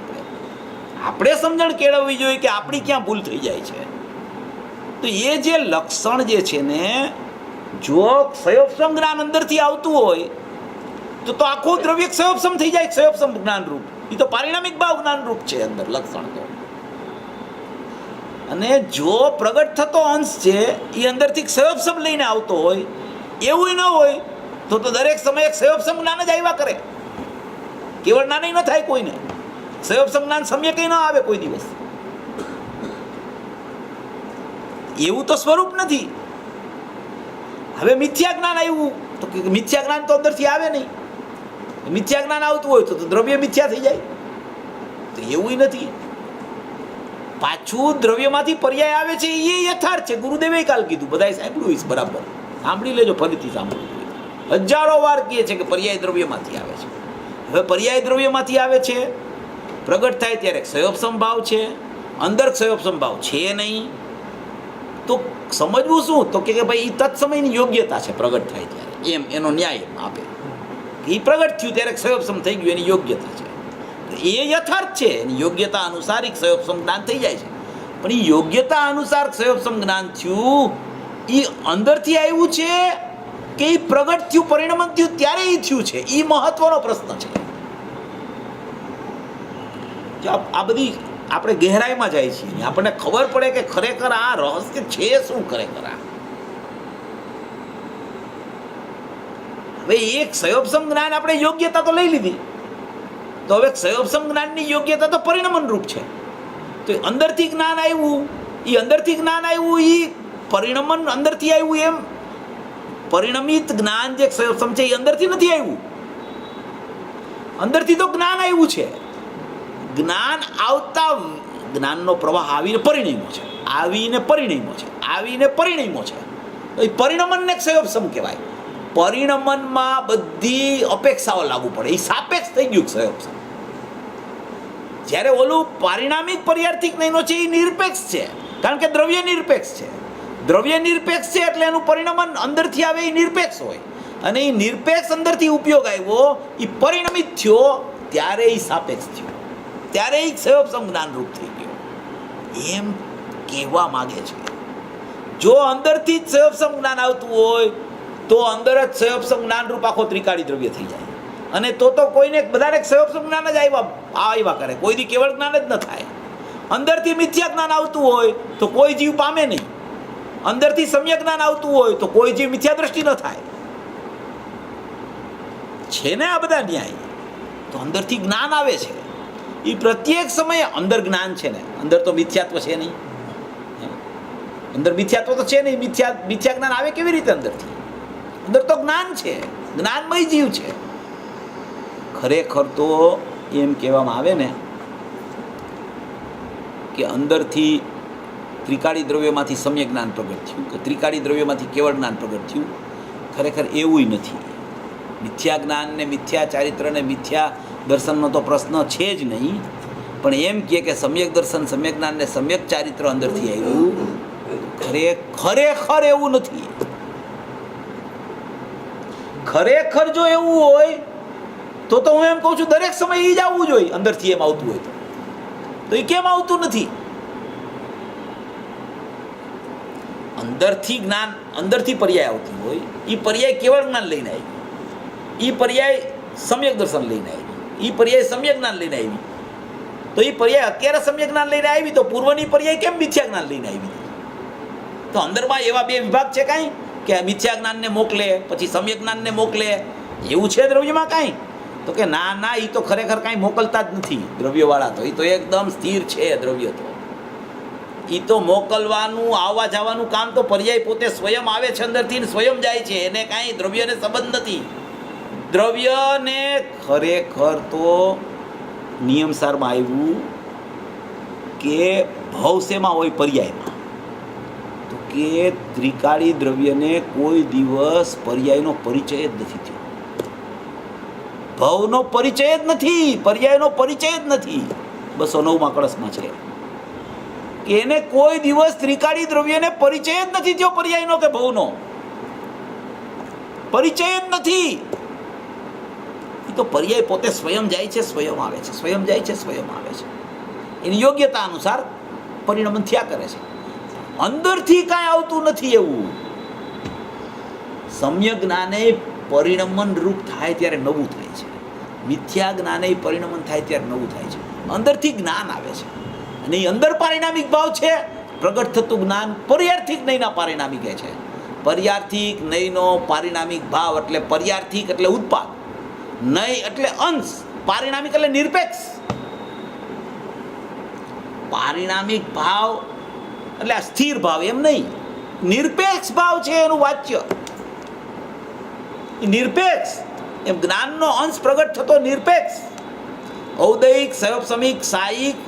આપણે સમજણ કેળવવી જોઈએ કે આપણી ક્યાં ભૂલ થઈ જાય છે. તો એ જે લક્ષણ જે છે ને, જો ક્ષયોપસમ જ્ઞાન અંદરથી આવતું હોય તો આખું દ્રવ્ય ક્ષયોપસમ થઈ જાય. ક્ષયોપસમ જ્ઞાન રૂપ એ તો પારિણામિક ભાવ જ્ઞાન રૂપ છે અંદર લક્ષણ તો. અને જો પ્રગટ થતો અંશ છે એ અંદરથી ક્ષયોપસમ લઈને આવતો હોય, એવું ન હોય તો દરેક સમયે ક્ષયોપસમ જ્ઞાન જ આવ્યા કરે. કેવળ જ્ઞાન ન થાય કોઈને. ક્ષયોપસમ જ્ઞાન સમ્યક ન આવે કોઈ દિવસ. એવું તો સ્વરૂપ નથી. હવે મિથ્યા જ્ઞાન આવ્યું તો મિથ્યા જ્ઞાન તો અંદરથી આવે નહીં. મિથ્યા જ્ઞાન આવતું હોય તો દ્રવ્ય મિથ્યા થઈ જાય. તો એવું નથી. પાછું દ્રવ્યમાંથી પર્યાય આવે છે એ યથાર્થ છે. ગુરુદેવે કાલ કીધું, બધાએ સાંભળ્યું છે બરાબર. સાંભળી લેજો, ફરીથી સાંભળવું. હજારો વાર કહે છે કે પર્યાય દ્રવ્યમાંથી આવે છે. હવે પર્યાય દ્રવ્યમાંથી આવે છે, પ્રગટ થાય ત્યારે ક્ષયોપસમ ભાવ છે, અંદર ક્ષયોપસમ ભાવ છે નહીં. તો સમજવું શું? તો કે ભાઈ એ તત્સમયની યોગ્યતા છે પ્રગટ થાય ત્યારે, એમ એનો ન્યાય આપે. એ પ્રગટ થયું ત્યારે ક્ષયોપસમ થઈ ગયું, એની યોગ્યતા છે. એ યથાર્થ છે. એની યોગ્યતા અનુસાર ક્ષયોપસમ જ્ઞાન થઈ જાય છે. પણ એ યોગ્યતા અનુસાર ક્ષયોપસમ જ્ઞાન થયું એ અંદરથી આવ્યું છે કે એ પ્રગટ થયું, પરિણમન થયું ત્યારે એ થયું છે. એ મહત્વનો પ્રશ્ન છે. આ બધી આપણે ગહેરાઈમાં જાય છીએ, આપણને ખબર પડે કે ખરેખર આ રહસ્ય છે શું. ખરેખર હવે એક ક્ષયોપસમ જ્ઞાન આપણે યોગ્યતા તો લઈ લીધી, તો હવે ક્ષયોપસમ જ્ઞાનની યોગ્યતા તો પરિણમન રૂપ છે. તો અંદરથી જ્ઞાન આવ્યું, એ અંદરથી જ્ઞાન આવ્યું, એ પરિણમન અંદરથી આવ્યું. એમ પરિણમિત જ્ઞાન જે ક્ષયોપસમ છે એ અંદરથી નથી આવ્યું. અંદરથી તો જ્ઞાન આવ્યું છે. જ્ઞાન આવતા જ્ઞાનનો પ્રવાહ આવીને પરિણમ્યો છે, આવીને પરિણમ્યો છે, આવીને પરિણમ્યો છે. તો એ પરિણમનને ક્ષયોપસમ કહેવાય. પરિણમનમાં બધી અપેક્ષાઓ લાગુ પડે. એ સાપેક્ષ થઈ ગયું ક્ષયોપસમ. જ્યારે ઓલું પારિણામિક પર્યાર્થિક નહીંનો છે એ નિરપેક્ષ છે, કારણ કે દ્રવ્ય નિરપેક્ષ છે. દ્રવ્ય નિરપેક્ષ છે એટલે એનું પરિણમન અંદરથી આવે એ નિરપેક્ષ હોય. અને એ નિરપેક્ષ અંદરથી ઉપયોગ આવ્યો, એ પરિણમિત થયો ત્યારે એ સાપેક્ષ થયો, ત્યારે એ ક્ષયોપસમ જ્ઞાનરૂપ થઈ ગયો. એમ કહેવા માગે છે. જો અંદરથી જ ક્ષયોપસમ જ્ઞાન આવતું હોય તો અંદર જ ક્ષયોપસમ જ્ઞાનરૂપ આખો ત્રિકાળી દ્રવ્ય થઈ જાય. અને તો કોઈને બધાને ક્ષયોપસમ જ્ઞાન જ આવ્યા કરે, કોઈ દી કેવળ જ્ઞાન જ ન થાય. અંદરથી મિથ્યા જ્ઞાન આવતું હોય તો કોઈ જીવ પામે નહીં, અંદરથી સમ્યક જ્ઞાન આવતું હોય તો કોઈ જીવ મિથ્યા દ્રષ્ટિ ન થાય. છે ને આ બધા ન્યાય. તો અંદરથી જ્ઞાન આવે છે, એ પ્રત્યેક સમયે અંદર જ્ઞાન છે ને, અંદર તો મિથ્યાત્વ છે નહીં, અંદર મિથ્યાત્વ તો છે નહીં. મિથ્યા જ્ઞાન આવે કેવી રીતે અંદરથી? અંદર તો જ્ઞાન છે, જ્ઞાનમય જીવ છે. ખરેખર તો એમ કહેવામાં આવે ને કે અંદરથી ત્રિકાળી દ્રવ્યમાંથી સમ્યક જ્ઞાન પ્રગટ થયું, કે ત્રિકાળી દ્રવ્યમાંથી કેવળ જ્ઞાન પ્રગટ થયું. ખરેખર એવું નથી. મિથ્યા જ્ઞાન ને મિથ્યા ચારિત્ર ને મિથ્યા દર્શનનો તો પ્રશ્ન છે જ નહીં, પણ એમ કે સમ્યક દર્શન, સમ્યક જ્ઞાન ને સમ્યક ચારિત્ર અંદરથી આવ્યું. ખરેખર એવું નથી. ખરેખર જો એવું હોય તો હું એમ કહું છું દરેક સમયે એ જ આવવું જોઈએ. અંદરથી એમ આવતું હોય તો એ કેમ આવતું નથી? અંદરથી જ્ઞાન, અંદરથી પર્યાય આવતી હોય, એ પર્યાય કેવળ જ્ઞાન લઈને આવી, એ પર્યાય સમ્યક દર્શન લઈને આવી, એ પર્યાય સમ્યક જ્ઞાન લઈને આવી. તો એ પર્યાય અત્યારે સમ્યક જ્ઞાન લઈને આવી, તો પૂર્વની પર્યાય કેમ મિથ્યા જ્ઞાન લઈને આવી? તો અંદરમાં એવા બે વિભાગ છે કાંઈ કે મિથ્યા જ્ઞાનને મોકલે પછી સમ્યક જ્ઞાનને મોકલે, એવું છે દ્રવ્યમાં કાંઈ? તો કે ના, એ તો ખરેખર કાંઈ મોકલતા જ નથી દ્રવ્યવાળા. તો એ તો એકદમ સ્થિર છે દ્રવ્ય. તો એ તો મોકલવાનું, આવવા જવાનું કામ તો પર્યાય પોતે સ્વયં આવે છે અંદરથી, સ્વયં જાય છે. એને કાંઈ દ્રવ્યને સંબંધ નથી. દ્રવ્યને ખરેખર તો નિયમસારમાં આવ્યું કે ભવસેમાં હોય પર્યાયમાં, તો કે ત્રિકાળી દ્રવ્યને કોઈ દિવસ પર્યાયનો પરિચય જ નથી થયો. ભવનો પરિચય જ નથી, પર્યાયનો પરિચય જ નથી. 209માં કળશમાં છે કે એને કોઈ દિવસ ત્રિકાળી દ્રવ્યને પરિચય જ નથી થયો, પર્યાયનો કે ભવનો પરિચય જ નથી. એ તો પર્યાય પોતે સ્વયં જાય છે, સ્વયં આવે છે, સ્વયં જાય છે, સ્વયં આવે છે. એની યોગ્યતા અનુસાર પરિણમન થયા કરે છે. અંદરથી કાંઈ આવતું નથી એવું. સમ્યક જ્ઞાને પરિણમન રૂપ થાય ત્યારે નવું થાય છે, મિથ્યા જ્ઞાને પરિણમન થાય ત્યારે નવું થાય છે. અંદરથી જ્ઞાન આવે છે અને એ અંદર પારિણામિક ભાવ છે. પ્રગટ થતું જ્ઞાન પર્યાર્થિક નયના પારિણામિક છે. પર્યાર્થિક નયનો પારિણામિક ભાવ એટલે પર્યાર્થિક એટલે ઉત્પાદ, નય એટલે અંશ, પારિણામિક એટલે નિરપેક્ષ. પારિણામિક ભાવ એટલે આ સ્થિર ભાવ એમ નહીં, નિરપેક્ષ ભાવ છે એનું વાચ્ય. નિરપેક્ષ એમ જ્ઞાનનો અંશ પ્રગટ થતો નિરપેક્ષ. ઔદયિક, સયોપસમિક, સાયિક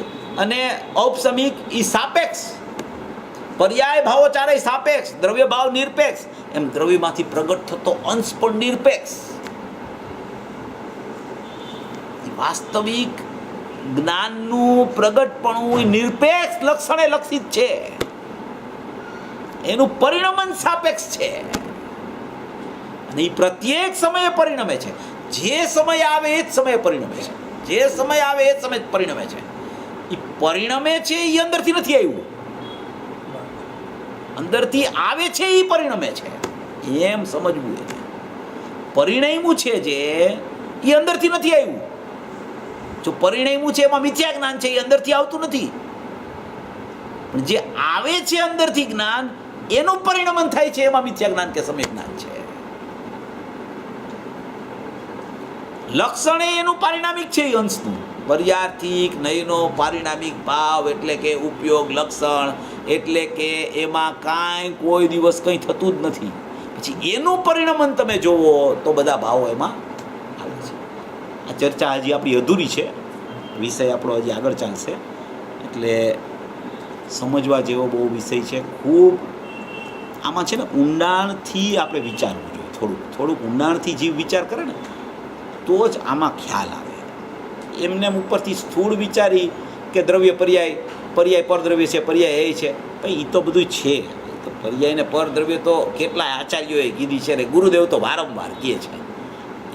અને ઔપસમિક એ સાપેક્ષ. પર્યાય ભાવો ચારેય સાપેક્ષ, દ્રવ્ય ભાવ નિરપેક્ષ. એમ દ્રવ્યમાંથી પ્રગટ થતો અંશ પણ નિરપેક્ષ. વાસ્તવિક જ્ઞાનનું પ્રગટપણું નિરપેક્ષ લક્ષણે લક્ષિત છે. એનું પરિણમન સાપેક્ષ છે અને એ પ્રત્યેક સમયે પરિણમે છે. જે સમય આવે એ જ સમયે પરિણમે છે, જે સમય આવે એ જ સમય પરિણમે છે. એ પરિણમે છે એ અંદરથી નથી આવ્યું, અંદરથી આવે છે એ પરિણમે છે, એમ સમજવું. એ પરિણમ્યું છે જે એ અંદરથી નથી આવ્યું. જો પરિણમ્યું છે એમાં મિથ્યા જ્ઞાન છે, એ અંદરથી આવતું નથી. પણ જે આવે છે અંદરથી જ્ઞાન એનું પરિણમન થાય છે, એમાં મિથ્યા જ્ઞાન કે સમ્યક જ્ઞાન છે. લક્ષણ એનું પારિણામિક છે, એ અંશનું. પર્યાર્થિક નયનો પારિણામિક ભાવ એટલે કે ઉપયોગ લક્ષણ, એટલે કે એમાં કાંઈ કોઈ દિવસ કંઈ થતું જ નથી. પછી એનું પરિણમન તમે જોવો તો બધા ભાવો એમાં આવે છે. આ ચર્ચા હજી આપણી અધૂરી છે, વિષય આપણો હજી આગળ ચાલશે, એટલે સમજવા જેવો બહુ વિષય છે. ખૂબ આમાં છે ને ઊંડાણથી આપણે વિચારવું જોઈએ. થોડુંક ઊંડાણથી જીવ વિચાર કરે ને તો જ આમાં ખ્યાલ આવે. એમને ઉપરથી સ્થૂળ વિચારી કે દ્રવ્ય પર્યાય પરદ્રવ્ય છે, પર્યાય એ છે, ભાઈ એ તો બધું છે. તો પર્યાય ને પરદ્રવ્ય તો કેટલાય આચાર્યોએ કીધી છે ને ગુરુદેવ તો વારંવાર કહે છે.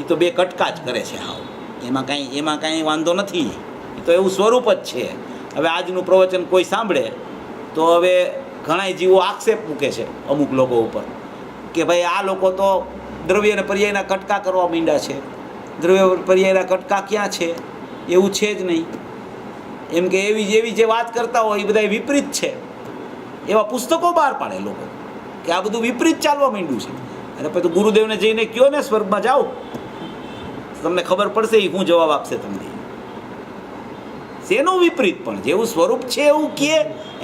એ તો બે કટકા જ કરે છે. હાવ એમાં કાંઈ વાંધો નથી. એ તો એવું સ્વરૂપ જ છે. હવે આજનું પ્રવચન કોઈ સાંભળે તો હવે ઘણા જીવો આક્ષેપ મૂકે છે અમુક લોકો ઉપર કે ભાઈ આ લોકો તો દ્રવ્ય અને પર્યાયના કટકા કરવા માંડ્યા છે. દ્રવ્ય પર્યાયના કટકા ક્યાં છે? એવું છે જ નહીં. એમ કે એવી જે વાત કરતા હોય એ બધા વિપરીત છે, એવા પુસ્તકો બહાર પાડે લોકો કે આ બધું વિપરીત ચાલવા માંડ્યું છે. અને પછી ગુરુદેવને જઈને કહો ને સ્વર્ગમાં જાઓ, તમને ખબર પડશે એ શું જવાબ આપશે તમને. શેનું વિપરીત? પણ જેવું સ્વરૂપ છે એવું કહે,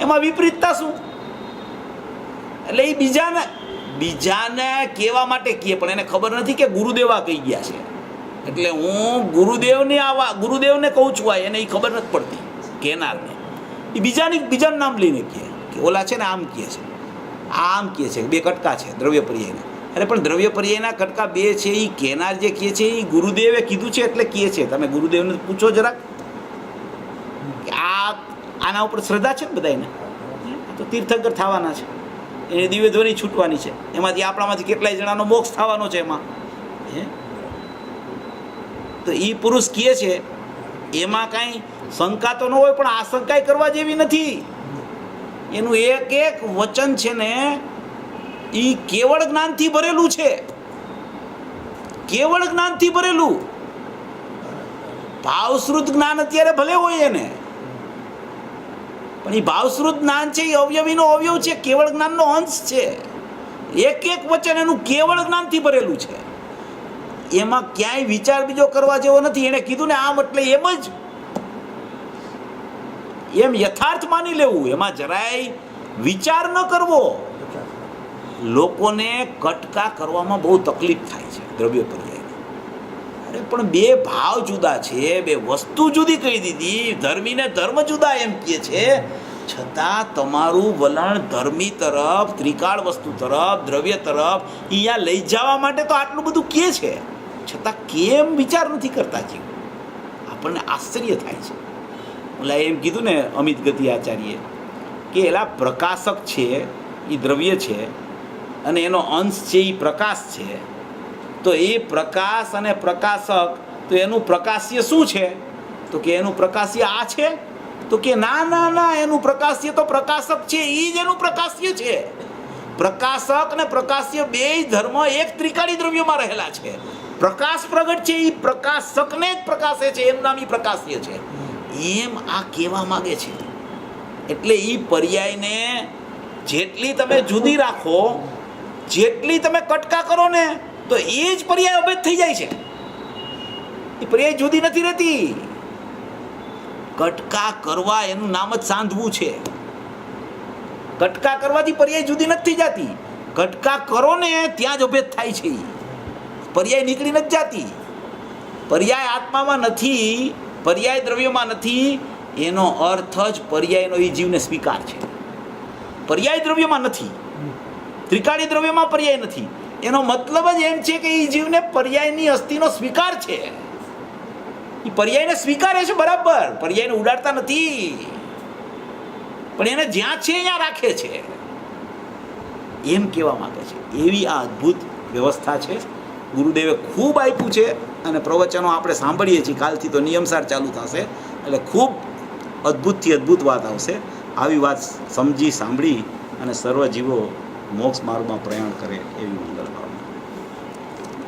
એમાં વિપરીતતા શું? એટલે એ બીજાને કહેવા માટે કહે, પણ એને ખબર નથી કે ગુરુદેવા કહી ગયા છે. એટલે હું ગુરુદેવને કહું છું, આ એને એ ખબર નથી પડતી કહેનારને. એ બીજાનું નામ લઈને કહે કે ઓલા છે ને આમ કહે છે, આમ કહે છે, બે કટકા છે દ્રવ્ય પર્યાયના. અરે પણ દ્રવ્ય પર્યાયના કટકા બે છે, એ કહેનાર જે કહે છે એ ગુરુદેવે કીધું છે એટલે કહે છે. તમે ગુરુદેવને પૂછો જરાક કે આના ઉપર શ્રદ્ધા છે ને બધાને, તો તીર્થંકર થવાના છે, એને દિવ્ય ધ્વનિ છૂટવાની છે, એમાંથી આપણામાંથી કેટલાય જણાનો મોક્ષ થવાનો છે એમાં. તો એ પુરુષ કહે છે એમાં કાંઈ શંકા તો ન હોય, પણ આશંકા કરવા જેવી નથી. એનું એક એક વચન છે ને એ કેવળ જ્ઞાનથી ભરેલું છે, કેવળ જ્ઞાનથી ભરેલું. ભાવશ્રુત જ્ઞાન અત્યારે ભલે હોય એને, પણ એ ભાવશ્રુત જ્ઞાન છે એ અવયવીનો અવયવ છે, કેવળ જ્ઞાનનો અંશ છે. એક એક વચન એનું કેવળ જ્ઞાનથી ભરેલું છે, એમાં ક્યાંય વિચાર બીજો કરવા જેવો નથી. એણે કીધું ને આમ એટલે એમ જ, એમ યથાર્થ માની લેવું, એમાં જરાય વિચાર ન કરવો. લોકોને કટકા કરવામાં બહુ તકલીફ થાય છે દ્રવ્ય પર્યાયની. અરે પણ બે ભાવ જુદા છે, બે વસ્તુ જુદી કહી દીધી, ધર્મી ને ધર્મ જુદા એમ કહે છે, છતાં તમારું વલણ ધર્મી તરફ, ત્રિકાળ વસ્તુ તરફ, દ્રવ્ય તરફ અહીંયા લઈ જવા માટે તો આટલું બધું કહે છે, છતાં કેમ વિચાર નથી કરતા જીવ? આપણને આશ્ચર્ય થાય છે. ઓલા એમ કીધું ને અમિત ગતિ આચાર્યે કે એલા પ્રકાશક છે એ દ્રવ્ય છે અને એનો અંશ છે એ પ્રકાશ છે, તો એ પ્રકાશ અને પ્રકાશક, તો એનું પ્રકાશ્ય શું છે? તો કે એનું પ્રકાશ્ય આ છે? તો કે ના, એનું પ્રકાશ્ય તો પ્રકાશક છે, એ જ એનું પ્રકાશ્ય છે. પ્રકાશક અને પ્રકાશ્ય બે ધર્મ એક ત્રિકાળી દ્રવ્યમાં રહેલા છે. પ્રકાશ પ્રગટ છે એ પ્રકાશકને જ પ્રકાશે છે, એનું નામ એ પ્રકાશ્ય છે. એમ આ કહેવા માંગે છે. એટલે એ પર્યાયને જેટલી તમે જુદી રાખો, જેટલી તમે કટકા કરો ને, તો એ જ પર્યાય અભેદ થઈ જાય છે. એ પર્યાય જુદી નથી રહેતી. કટકા કરવા એનું નામ જ સાંધવું છે. કટકા કરવાથી પર્યાય જુદી નથી થઈ જતી. કટકા કરો ને ત્યાં જ અભેદ થાય છે. પર્યાય નીકળી નથી જાતી. પર્યાય આત્મામાં નથી, પર્યાય દ્રવ્યમાં નથી, એનો અર્થ જ પર્યાયનો એ જીવને સ્વીકાર છે. પર્યાય દ્રવ્યમાં નથી, ત્રિકાળી દ્રવ્યમાં પર્યાય નથી, એનો મતલબ જ એમ છે કે એ જીવને પર્યાયની અસ્થિનો સ્વીકાર છે. એ પર્યાયને સ્વીકારે છે બરાબર, પર્યાયને ઉડાડતા નથી, પણ એને જ્યાં છે ત્યાં રાખે છે, એમ કહેવા માંગે છે. એવી આ અદ્ભુત વ્યવસ્થા છે, ગુરુદેવે ખૂબ આપ્યું છે. અને પ્રવચનો આપણે સાંભળીએ છીએ, કાલથી તો નિયમસાર ચાલુ થશે, એટલે ખૂબ અદ્ભુતથી અદ્ભુત વાત આવશે. આવી વાત સમજી સાંભળી અને સર્વ જીવો મોક્ષ માર્ગમાં પ્રયાણ કરે એવી મંગલ ભાવ.